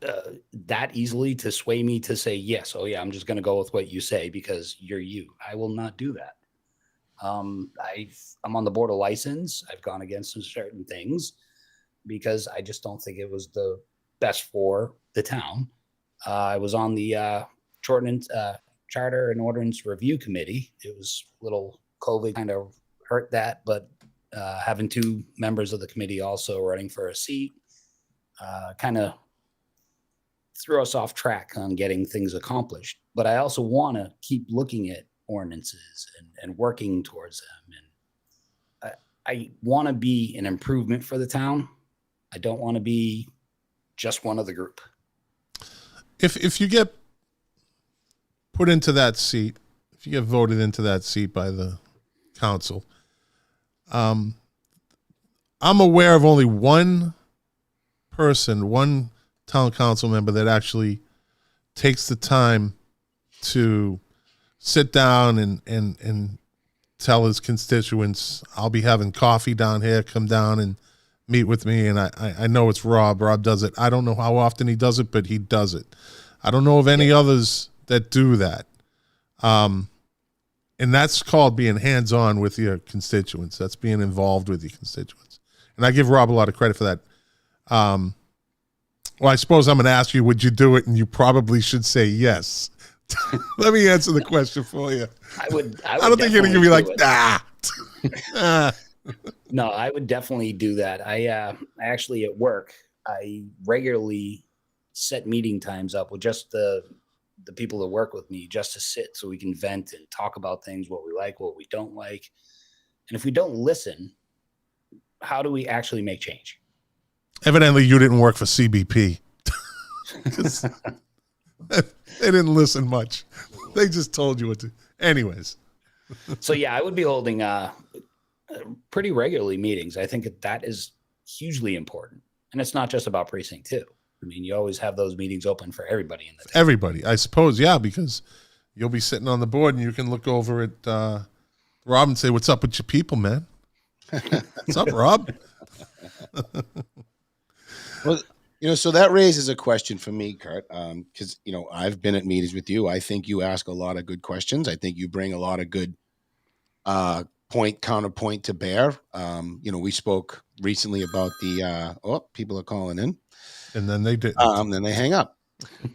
that easily to sway me to say yes. Oh yeah, I'm just going to go with what you say because you're you. I will not do that. I'm on the board of license. I've gone against some certain things because I just don't think it was the best for the town. I was on the Charter and Ordinance Review Committee. It was a little COVID kind of hurt that, but having two members of the committee also running for a seat kind of threw us off track on getting things accomplished. But I also want to keep looking at ordinances and working towards them. And I want to be an improvement for the town. I don't want to be just one of the group. If you get put into that seat, if you get voted into that seat by the council, I'm aware of only one person, one town council member that actually takes the time to sit down and tell his constituents, I'll be having coffee down here, come down and meet with me. And I know it's Rob. Rob does it. I don't know how often he does it, but he does it. I don't know of any others that do that. And that's called being hands-on with your constituents. That's being involved with your constituents. And I give Rob a lot of credit for that. Well, I suppose I'm going to ask you, would you do it? And you probably should say yes. Let me answer the question for you. I would I don't think you're going to be like, nah. No, I would definitely do that. I actually at work, I regularly set meeting times up with just the people that work with me just to sit so we can vent and talk about things, what we like, what we don't like. And if we don't listen, how do we actually make change? Evidently, you didn't work for CBP. They didn't listen much. They just told you what to. Anyways. So, yeah, I would be holding pretty regularly meetings. I think that is hugely important. And it's not just about precinct 2. I mean, you always have those meetings open for everybody in the town. Everybody, I suppose, yeah, because you'll be sitting on the board and you can look over at Rob and say, what's up with your people, man? What's up, Rob? Well, so that raises a question for me, Kurt, because, I've been at meetings with you. I think you ask a lot of good questions. I think you bring a lot of good counterpoint to bear. We spoke recently about the, people are calling in. And then they did. Then they hang up.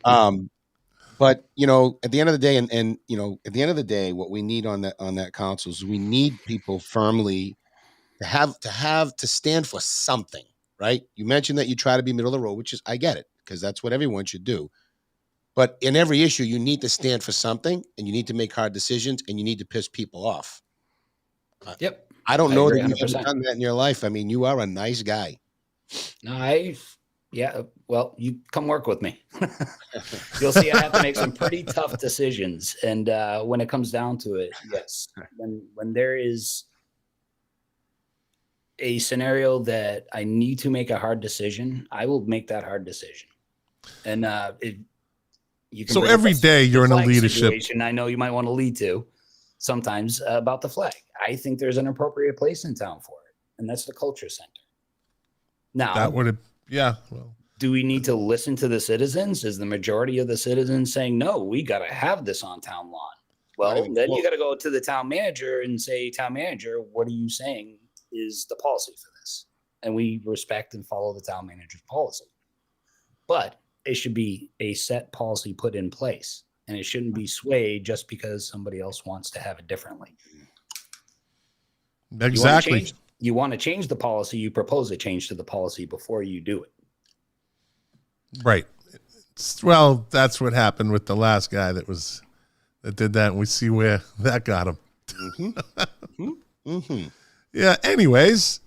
But, at the end of the day, at the end of the day, what we need on that council is we need people firmly to stand for something. Right? You mentioned that you try to be middle of the road, which is, I get it, because that's what everyone should do. But in every issue, you need to stand for something, and you need to make hard decisions, and you need to piss people off. Yep. I don't know that 100%. you've ever done that in your life. I mean, you are a nice guy. No, well, you come work with me. You'll see I have to make some pretty tough decisions. And when it comes down to it, yes, when there is a scenario that I need to make a hard decision, I will make that hard decision. And you can. So every day you're in a leadership situation. I know you might want to lead to sometimes about the flag. I think there's an appropriate place in town for it, and that's the culture center. Now, that would have, yeah. Well, do we need to listen to the citizens? Is the majority of the citizens saying, no, we got to have this on town lawn? Well, then you got to go to the town manager and say, town manager, what are you saying is the policy for this? And we respect and follow the town manager's policy. But it should be a set policy put in place, and it shouldn't be swayed just because somebody else wants to have it differently. Exactly. You want to change the policy, you propose a change to the policy before you do it. Right. Well, that's what happened with the last guy that did that, and we see where that got him. Mm-hmm. Mm-hmm. Yeah. Anyways,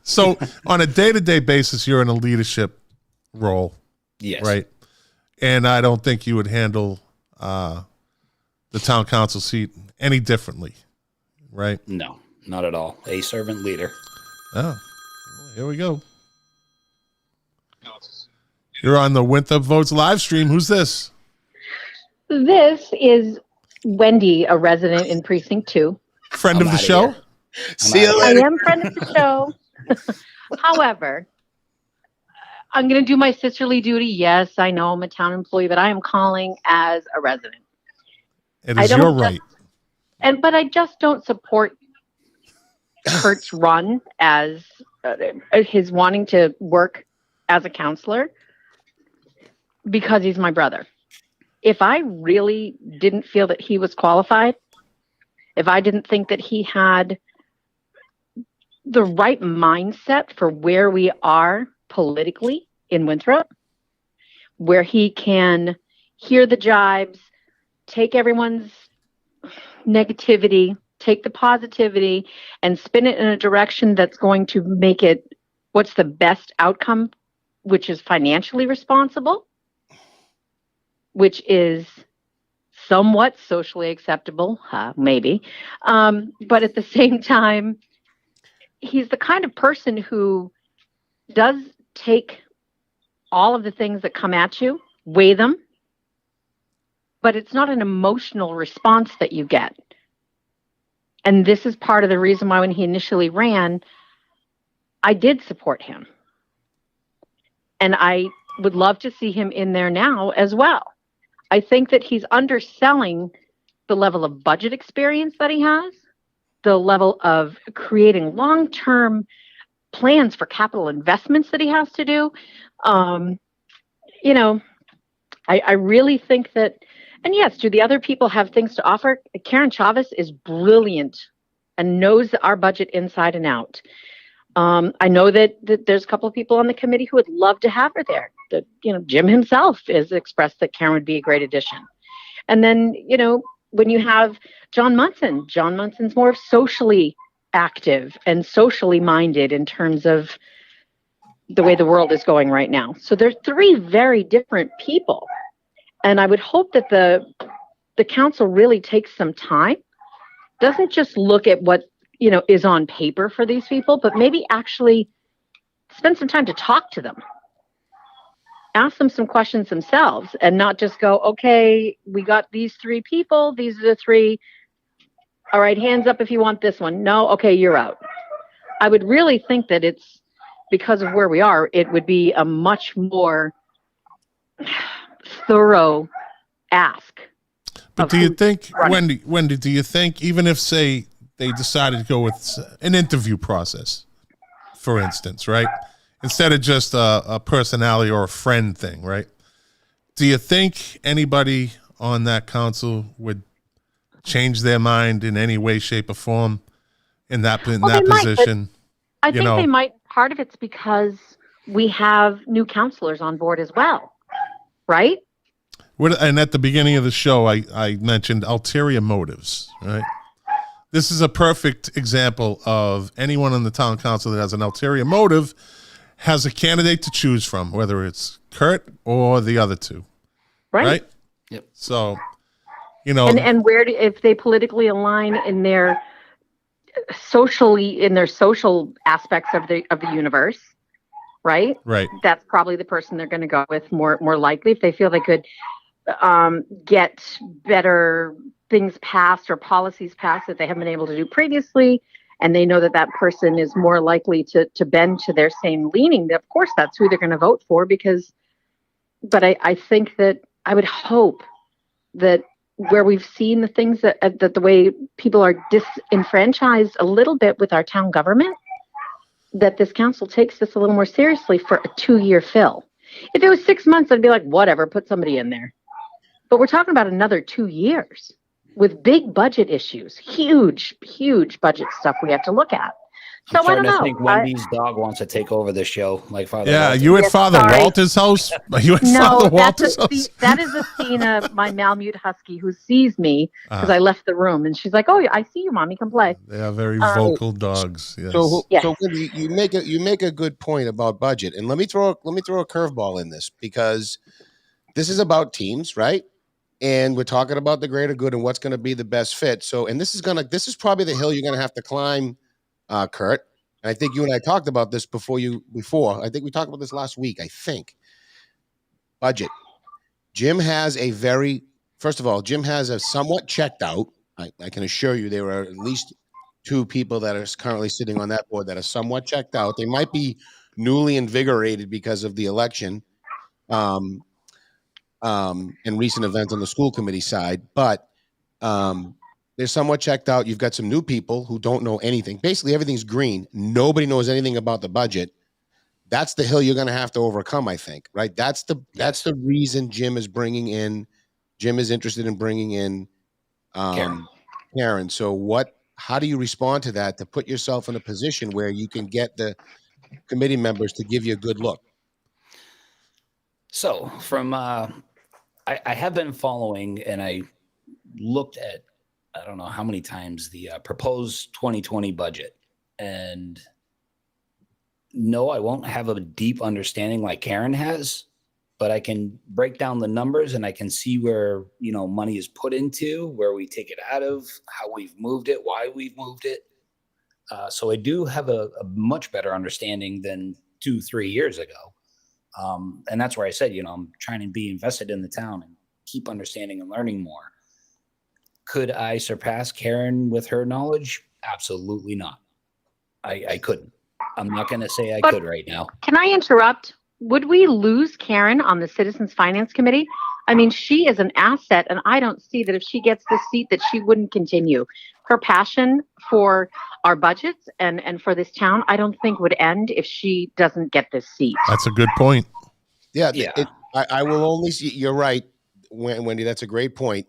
so on a day-to-day basis, you're in a leadership role. Yes. Right. And I don't think you would handle the town council seat any differently. Right. No, not at all. A servant leader. Oh, here we go. You're on the Winthrop Votes live stream. Who's this? This is Wendy, a resident in Precinct 2. Friend I'm of the outta show. here. See you outta I later. am friend of the show. However, I'm going to do my sisterly duty. Yes, I know I'm a town employee, but I am calling as a resident. It I is don't your just- right. But I just don't support Kurt's run as his wanting to work as a counselor because he's my brother. If I really didn't feel that he was qualified, if I didn't think that he had the right mindset for where we are politically in Winthrop, where he can hear the jibes, take everyone's negativity, take the positivity, and spin it in a direction that's going to make it what's the best outcome, which is financially responsible, which is somewhat socially acceptable, maybe. But at the same time, he's the kind of person who does take all of the things that come at you, weigh them, but it's not an emotional response that you get. And this is part of the reason why when he initially ran, I did support him. And I would love to see him in there now as well. I think that he's underselling the level of budget experience that he has, the level of creating long-term plans for capital investments that he has to do. I really think that, and yes, do the other people have things to offer? Karen Chavez is brilliant and knows our budget inside and out. I know that there's a couple of people on the committee who would love to have her there. Jim himself has expressed that Karen would be a great addition. And then, when you have John Munson's more socially active and socially minded in terms of the way the world is going right now. So there's three very different people. And I would hope that the council really takes some time, doesn't just look at what is on paper for these people, but maybe actually spend some time to talk to them. Ask them some questions themselves and not just go, okay, we got these three people. These are the three. All right, hands up if you want this one. No, okay, you're out. I would really think that it's because of where we are, it would be a much more thorough ask. But do you think, Wendy, do you think even if, say, they decided to go with an interview process, for instance, right? Instead of just a personality or a friend thing, right? Do you think anybody on that council would change their mind in any way, shape, or form in that position? I think they might. Part of it's because we have new counselors on board as well, right? And at the beginning of the show, I mentioned ulterior motives, right? This is a perfect example of anyone on the town council that has an ulterior motive has a candidate to choose from, whether it's Kurt or the other two. Right? Yep. So, and where if they politically align in their social aspects of the universe, right? Right. That's probably the person they're going to go with more likely if they feel they could get better things passed or policies passed that they haven't been able to do previously. And they know that person is more likely to bend to their same leaning. Of course, that's who they're going to vote for but I think that I would hope that where we've seen the things that the way people are disenfranchised a little bit with our town government, that this council takes this a little more seriously for a 2-year fill. If it was 6 months, I'd be like, whatever, put somebody in there. But we're talking about another 2 years with big budget issues, huge budget stuff we have to look at. So I'm starting I don't to know. think Wendy's dog wants to take over the show, like Father. Yeah, Walter. you at Father Walter's house? Are you at Father Walter's house? That is Athena, my Malamute husky, who sees me because I left the room, and she's like, "Oh, I see you, Mommy. Come play." They are very vocal dogs. Yes. So Wendy, you make a good point about budget, and let me throw a curveball in this because this is about teams, right? And we're talking about the greater good and what's going to be the best fit. So, and this is probably the hill you're going to have to climb, Kurt. And I think you and I talked about this before. I think we talked about this last week. I think budget. Jim has a very first of all, Jim has a somewhat checked out. I can assure you there are at least two people that are currently sitting on that board that are somewhat checked out. They might be newly invigorated because of the election and recent events on the school committee side, but they're somewhat checked out. You've got some new people who don't know anything. Basically, everything's green. Nobody knows anything about the budget. That's the hill you're going to have to overcome, I think, right? That's the reason Jim is interested in bringing in Karen. So how do you respond to that to put yourself in a position where you can get the committee members to give you a good look? So from, I have been following, and I looked at, I don't know how many times, the proposed 2020 budget, and no, I won't have a deep understanding like Karen has, but I can break down the numbers and I can see where, money is put into, where we take it out of, how we've moved it, why we've moved it. So I do have a much better understanding than 2-3 years ago. And that's where I said, I'm trying to be invested in the town and keep understanding and learning more. Could I surpass Karen with her knowledge? Absolutely not. I couldn't. I'm not going to say I could right now. Can I interrupt? Would we lose Karen on the Citizens Finance Committee? I mean, she is an asset, and I don't see that if she gets the seat that she wouldn't continue. Her passion for our budgets and for this town, I don't think would end if she doesn't get this seat. That's a good point. Yeah. I will only see, you're right, Wendy, that's a great point.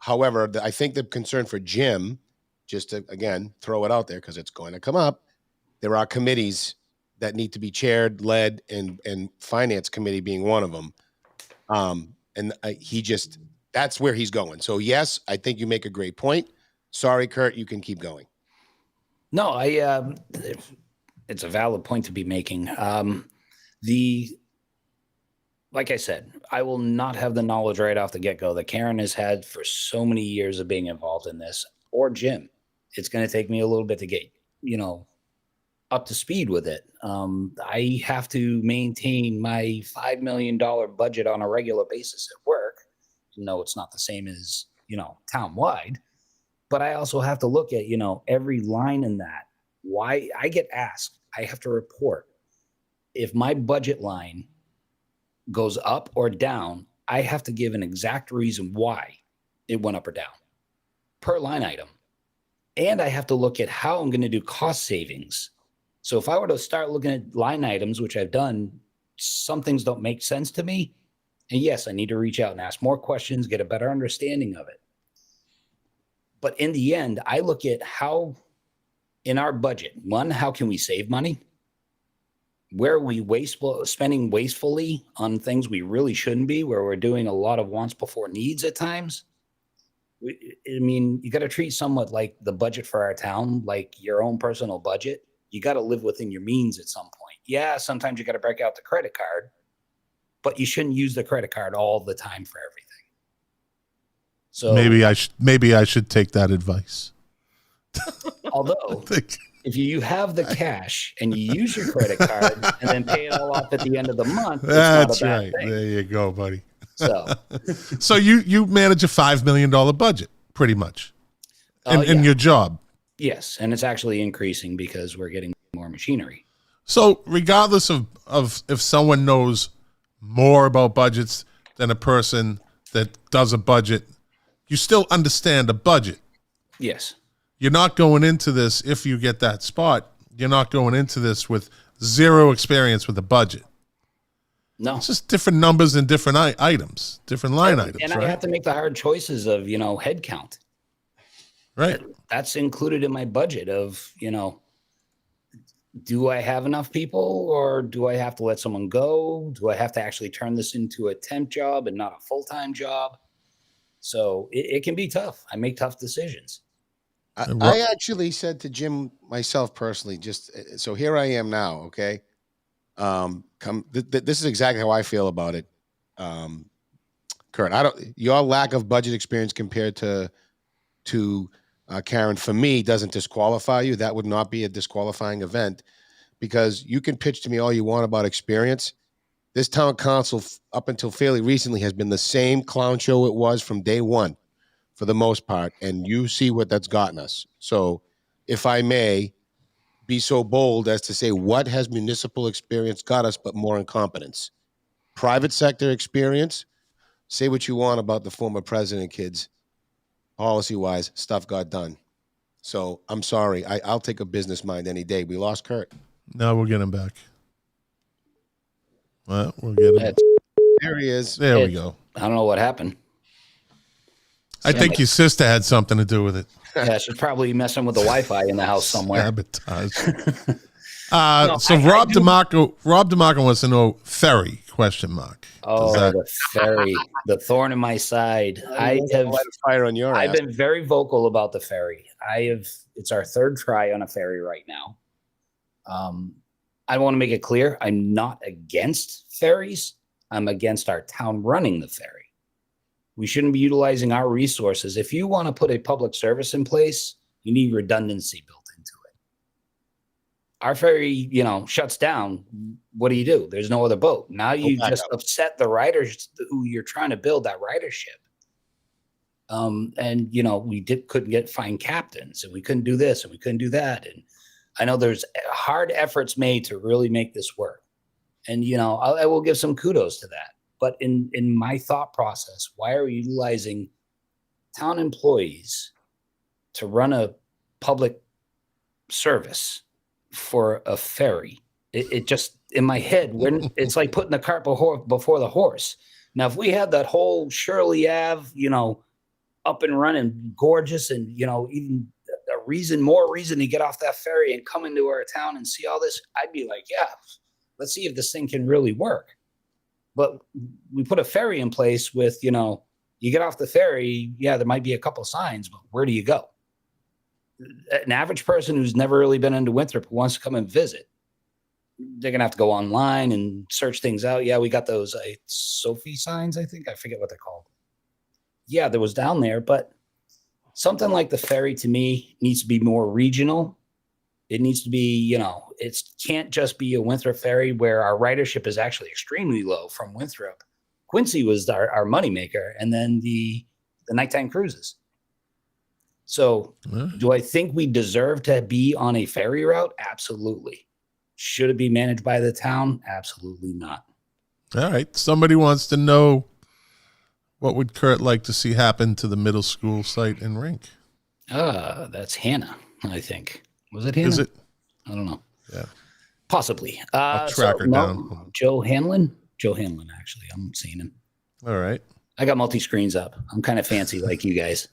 However, I think the concern for Jim, just to, again, throw it out there because it's going to come up, there are committees that need to be chaired, led, and finance committee being one of them. That's where he's going. So yes, I think you make a great point. Sorry, Kurt, you can keep going. No, it's a valid point to be making. Like I said, I will not have the knowledge right off the get-go that Karen has had for so many years of being involved in this, or Jim. It's going to take me a little bit to get, up to speed with it. I have to maintain my $5 million budget on a regular basis at work. No, it's not the same as, town-wide, but I also have to look at, every line in that. Why I get asked, I have to report if my budget line goes up or down. I have to give an exact reason why it went up or down per line item. And I have to look at how I'm going to do cost savings. So if I were to start looking at line items, which I've done, some things don't make sense to me. And yes, I need to reach out and ask more questions, get a better understanding of it. But in the end, I look at how in our budget, one, how can we save money? Where are we spending wastefully on things we really shouldn't be, where we're doing a lot of wants before needs at times? You got to treat somewhat like the budget for our town, like your own personal budget. You got to live within your means at some point. Yeah, sometimes you got to break out the credit card, but you shouldn't use the credit card all the time for everything. So maybe I should take that advice. Although, if you have the cash and you use your credit card and then pay it all off at the end of the month, that's right. Thing. There you go, buddy. So you manage a $5 million budget pretty much in your job. Yes, and it's actually increasing because we're getting more machinery. So regardless of if someone knows more about budgets than a person that does a budget, you still understand a budget. Yes. You're not going into this, if you get that spot, you're not going into this with zero experience with a budget. No. It's just different numbers and different items, different line items. And right? I have to make the hard choices of, head count. Right. That's included in my budget of, do I have enough people or do I have to let someone go? Do I have to actually turn this into a temp job and not a full-time job? So it can be tough. I make tough decisions. I actually said to Jim myself personally, so here I am now. Okay. This is exactly how I feel about it. Kurt, your lack of budget experience compared to Karen, for me, doesn't disqualify you. That would not be a disqualifying event because you can pitch to me all you want about experience. This town council, up until fairly recently, has been the same clown show it was from day one, for the most part. And you see what that's gotten us. So, if I may be so bold as to say, what has municipal experience got us but more incompetence? Private sector experience, say what you want about the former president, kids. Policy-wise, stuff got done. So I'm sorry. I'll take a business mind any day. We lost Kurt. No, we'll get him back. Well, we'll get him. There he is. There we go. I don't know what happened. I think your sister had something to do with it. Yeah, she's probably messing with the Wi-Fi in the house somewhere. Sabotage. No, So Rob DeMarco wants to know ferry ? Oh, the ferry, the thorn in my side. Light a fire on your I've ass. been very vocal about the ferry. It's our third try on a ferry right now. I want to make it clear, I'm not against ferries. I'm against our town running the ferry. We shouldn't be utilizing our resources. If you want to put a public service in place, you need redundancy built into it. Our ferry, shuts down. What do? There's no other boat. Now you just upset the riders who you're trying to build that ridership. And we couldn't find captains, and we couldn't do this, and we couldn't do that. And I know there's hard efforts made to really make this work. And, I will give some kudos to that. But in my thought process, why are we utilizing town employees to run a public service for a ferry? It just, in my head, it's like putting the cart before the horse. Now, if we had that whole Shirley Ave, up and running, gorgeous, and, even more reason to get off that ferry and come into our town and see all this, I'd be like, yeah, let's see if this thing can really work. But we put a ferry in place with, you get off the ferry, yeah, there might be a couple signs, but where do you go? An average person who's never really been into Winthrop who wants to come and visit, they're going to have to go online and search things out. Yeah, we got those Sophie signs, I think. I forget what they're called. Yeah, there was down there, but something like the ferry to me needs to be more regional. It needs to be, it can't just be a Winthrop ferry where our ridership is actually extremely low from Winthrop. Quincy was our moneymaker, and then the nighttime cruises. So do I think we deserve to be on a ferry route? Absolutely. Should it be managed by the town? Absolutely not. All right. Somebody wants to know, what would Kurt like to see happen to the middle school site and rink? That's Hannah, I think. Was it Hannah? Is it? I don't know. Yeah. Possibly. I'll track her down. Joe Hanlon, actually. I'm seeing him. All right. I got multi-screens up. I'm kind of fancy like you guys.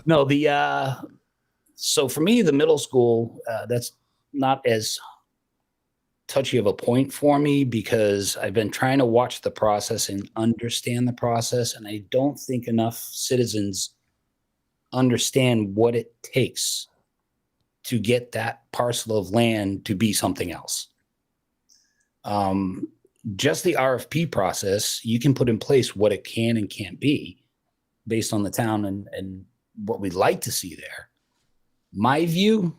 No, so for me, the middle school, that's not as touchy of a point for me because I've been trying to watch the process and understand the process. And I don't think enough citizens understand what it takes to get that parcel of land to be something else. Just the RFP process, you can put in place what it can and can't be based on the town and what we'd like to see there. My view,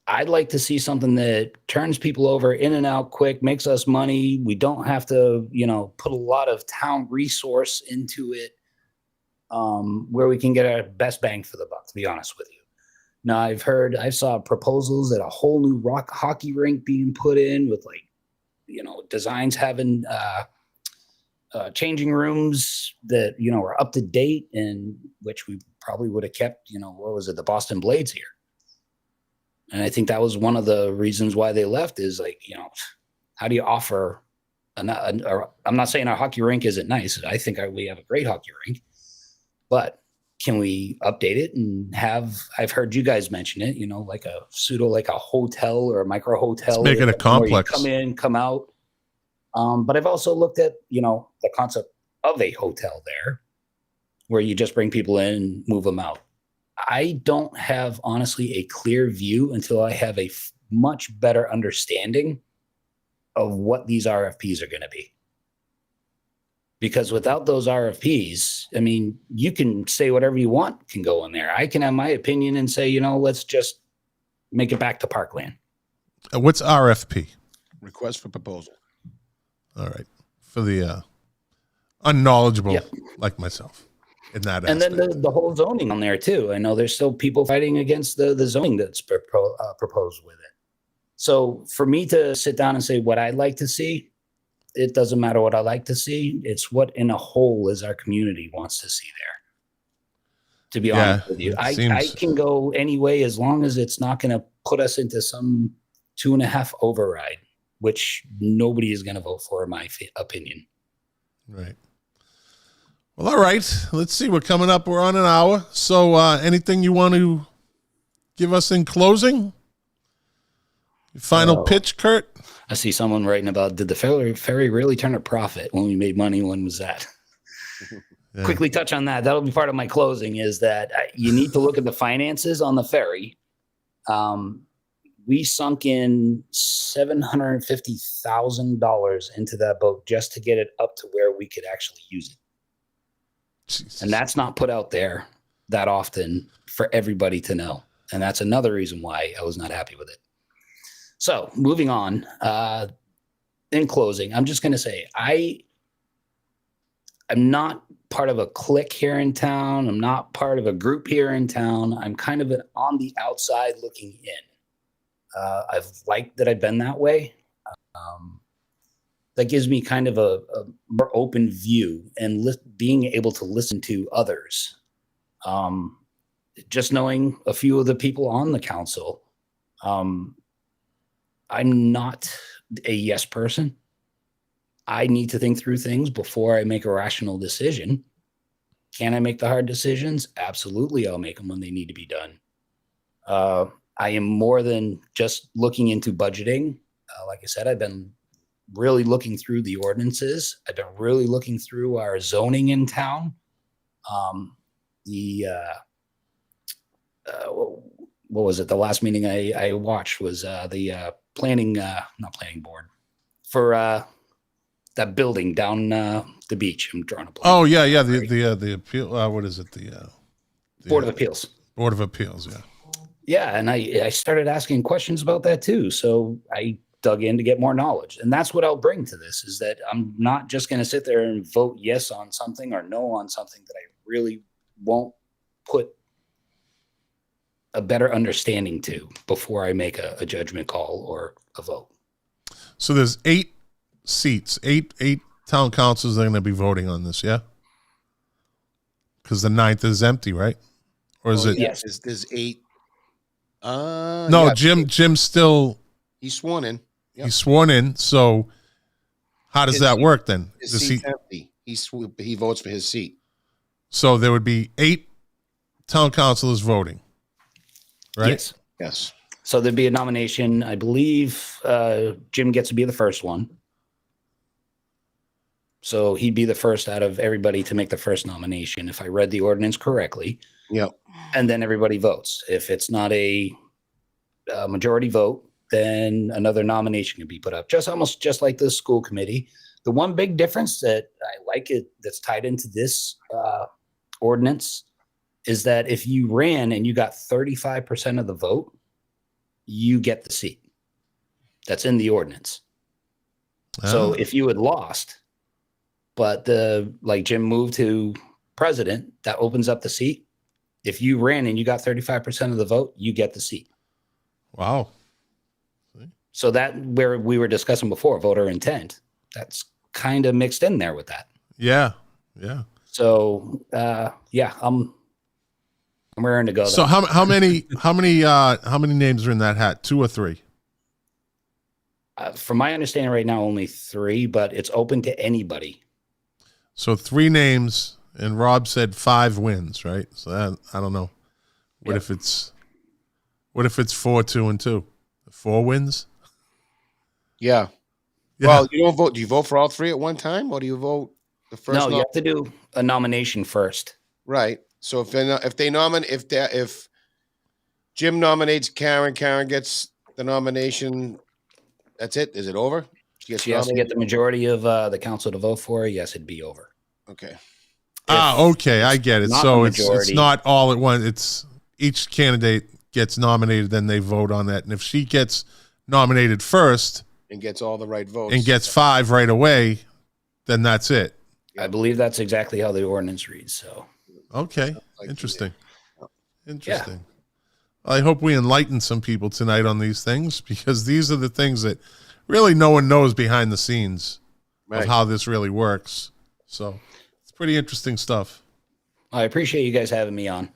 I'd like to see something that turns people over in and out quick, makes us money. We don't have to, put a lot of town resource into it, where we can get our best bang for the buck, to be honest with you. Now, I saw proposals that a whole new hockey rink being put in with designs having changing rooms that, are up to date, and which we probably would have kept, the Boston Blades here. And I think that was one of the reasons why they left is how do you offer I'm not saying our hockey rink isn't nice. I think we have a great hockey rink, but can we update it and I've heard you guys mention it, like a hotel or a micro hotel. Let's make it a complex. Come in, come out. But I've also looked at, the concept of a hotel there where you just bring people in and move them out. I don't have, honestly, a clear view until I have a much better understanding of what these RFPs are going to be. Because without those RFPs, I mean, you can say whatever you want can go in there. I can have my opinion and say, let's just make it back to Parkland. What's RFP? Request for proposal. All right. For the unknowledgeable Yeah. like myself in that And then aspect. the whole zoning on there too. I know there's still people fighting against the zoning that's proposed with it. So for me to sit down and say what I'd like to see, it doesn't matter what I like to see. It's what in a whole is our community wants to see there. To be honest with you, it I seems- can go any way as long as it's not going to put us into some 2.5 override, which nobody is going to vote for, in my opinion. Right. Well, all right. Let's see. We're coming up. We're on an hour. So anything you want to give us in closing? Final pitch, Kurt? I see someone writing about, did the ferry really turn a profit when we made money? When was that? Yeah. Quickly touch on that. That'll be part of my closing, is that you need to look at the finances on the ferry. We sunk in $750,000 into that boat just to get it up to where we could actually use it. Jesus. And that's not put out there that often for everybody to know. And that's another reason why I was not happy with it. So moving on, in closing, I'm just going to say, I'm not part of a clique here in town. I'm not part of a group here in town. I'm kind of on the outside looking in. I've liked that I've been that way. That gives me kind of a more open view and being able to listen to others. Just knowing a few of the people on the council, I'm not a yes person. I need to think through things before I make a rational decision. Can I make the hard decisions? Absolutely, I'll make them when they need to be done. I am more than just looking into budgeting. Like I said, I've been really looking through the ordinances. I've been really looking through our zoning in town. What was it? The last meeting I watched was the not planning board for that building down the beach. I'm drawing a blank. Oh yeah. The appeal. What is it? The Board of Appeals. Board of Appeals. Yeah. Yeah, and I started asking questions about that too. So I dug in to get more knowledge. And that's what I'll bring to this, is that I'm not just going to sit there and vote yes on something or no on something that I really won't put a better understanding to before I make a judgment call or a vote. So there's 8 seats, eight town councils that are going to be voting on this, yeah? Because the 9th is empty, right? Or is it? Yes. There's 8. No, yeah, Jim's still, he's sworn in. Yep. he's sworn in. So how does that work then? His Does seat's empty. He votes for his seat. so there would be 8 town councilors voting, right? Yes. Yes. So there'd be a nomination. I believe Jim gets to be the first one. So he'd be the first out of everybody to make the first nomination, if I read the ordinance correctly. Yep. And then everybody votes. If it's not a majority vote, then another nomination can be put up. Almost just like the school committee. The one big difference that I like it that's tied into this ordinance is that if you ran and you got 35% of the vote, you get the seat. That's in the ordinance. So if you had lost, but like Jim moved to president, that opens up the seat. If you ran and you got 35% of the vote, you get the seat. Wow. So that, where we were discussing before, voter intent, that's kind of mixed in there with that. Yeah. So I'm raring to go. So how many names are in that hat? 2 or 3? From my understanding right now, only 3, but it's open to anybody. So 3 names, and Rob said 5 wins, right? So that, I don't know. What if it's 4, 2, and 2? 4 wins? Yeah. Well, you don't vote. Do you vote for all 3 at one time, or do you vote the first? No, you have to do a nomination first. Right. So if Jim nominates Karen, Karen gets the nomination. That's it. Is it over? She has to get the majority of the council to vote for her. Yes, it'd be over. Okay. Okay, I get it. So it's not all at once. It's each candidate gets nominated, then they vote on that. And if she gets nominated first, and gets all the right votes and gets 5 right away, then that's it. I believe that's exactly how the ordinance reads. So, Okay. Like, Interesting. yeah. Interesting. I hope we enlighten some people tonight on these things, because these are the things that really no one knows behind the scenes of Right. how this really works. So it's pretty interesting stuff. I appreciate you guys having me on.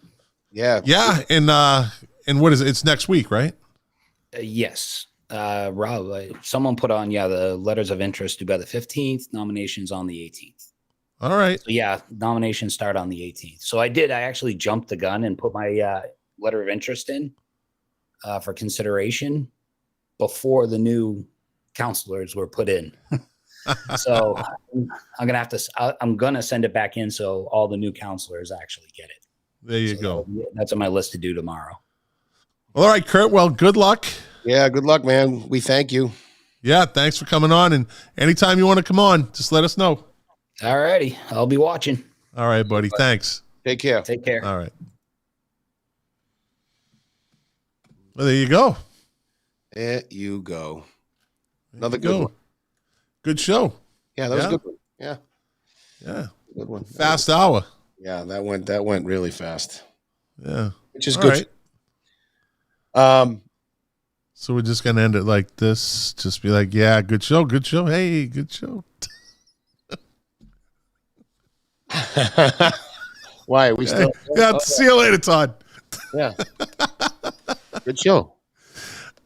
Yeah. Yeah. And what is it? It's next week, right? Yes. Rob, someone put on, the letters of interest due by the 15th, nominations on the 18th. All right. So nominations start on the 18th. So I actually jumped the gun and put my letter of interest in for consideration before the new counselors were put in. So I'm gonna send it back in so all the new counselors actually get it. There you go. That's on my list to do tomorrow. All right, Kurt. Well, good luck. Yeah. Good luck, man. We thank you. Yeah. Thanks for coming on. And anytime you want to come on, just let us know. All righty. I'll be watching. All right, buddy. Thanks. Take care. Take care. All right. Well, there you go. There you go. There Another you good go. one. Good show. Yeah, that was Yeah. a good one. Yeah, Yeah. good one. Fast hour. Yeah, that went really fast, Yeah. which is All good. right. So we're just gonna end it like this. Just be like, yeah, good show, good show. Hey, good show. Why are we still? Yeah. See you later, Todd. Yeah. Good show.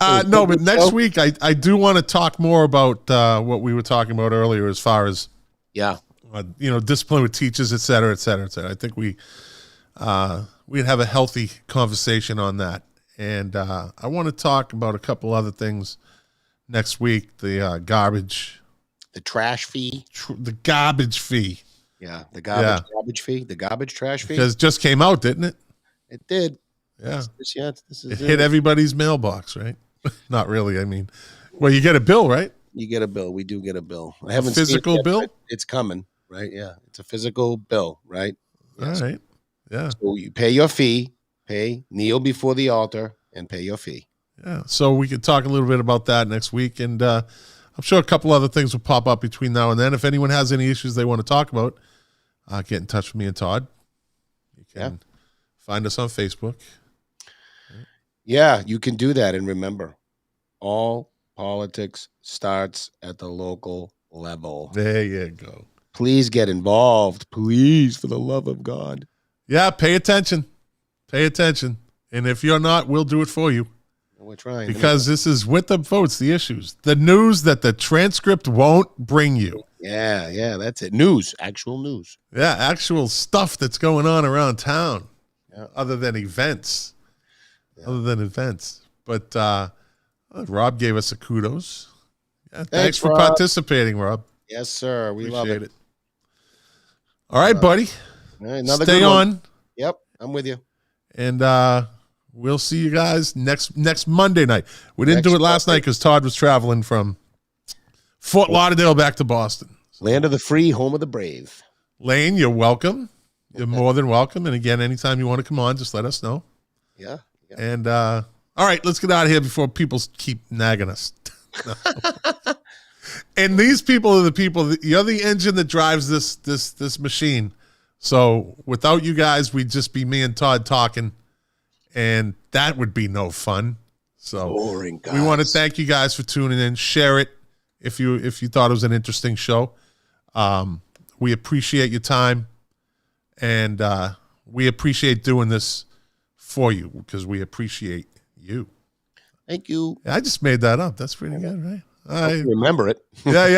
No, but Good next show. week I do want to talk more about what we were talking about earlier, as far as Yeah. discipline with teachers, et cetera, et cetera, et cetera. I think we'd have a healthy conversation on that, and I want to talk about a couple other things next week. The garbage, The trash fee. the garbage fee, Yeah. The garbage fee. The garbage trash fee. because it just came out, didn't it? It did. Yeah, This it is hit everybody's mailbox, right? Not really. I mean, well, you get a bill, right? You get a bill. We do get a bill. I haven't Physical seen it yet, bill? but it's coming, right? Yeah. It's a physical bill, right? Yes. All right. Yeah. So you pay your fee, kneel before the altar, and pay your fee. Yeah. So we could talk a little bit about that next week. And I'm sure a couple other things will pop up between now and then. If anyone has any issues they want to talk about, get in touch with me and Todd. You can find us on Facebook. Yeah, you can do that. And remember, all politics starts at the local level. There you go. Please get involved. Please, for the love of God. Yeah. Pay attention. Pay attention. And if you're not, we'll do it for you, We're trying. because this is Winthrop Votes, the issues, the news that the transcript won't bring you. Yeah, that's it. News, actual news. Yeah. Actual stuff that's going on around town, Yeah. other than events. But Rob gave us a kudos. Yeah, thanks for Rob. participating, Rob. Yes, sir. We love Appreciate it. it. All right, buddy. All right, another Stay good one. on, Yep, I'm with you. and we'll see you guys next Monday night. We didn't do Next it last night because Todd was traveling from Fort Lauderdale back to Boston. Land of the free, home of the brave. Layne, you're welcome. You're more than welcome. And again, anytime you want to come on, just let us know. Yeah. And all right, let's get out of here before people keep nagging us. And these people are the people. You're the engine that drives this machine. So without you guys, we'd just be me and Todd talking, and that would be no fun. So Boring, guys. we want to thank you guys for tuning in. Share it if you thought it was an interesting show. We appreciate your time, and we appreciate doing this for you, because we appreciate you. Thank you. I just made that up. That's pretty good, right? Remember it. Yeah.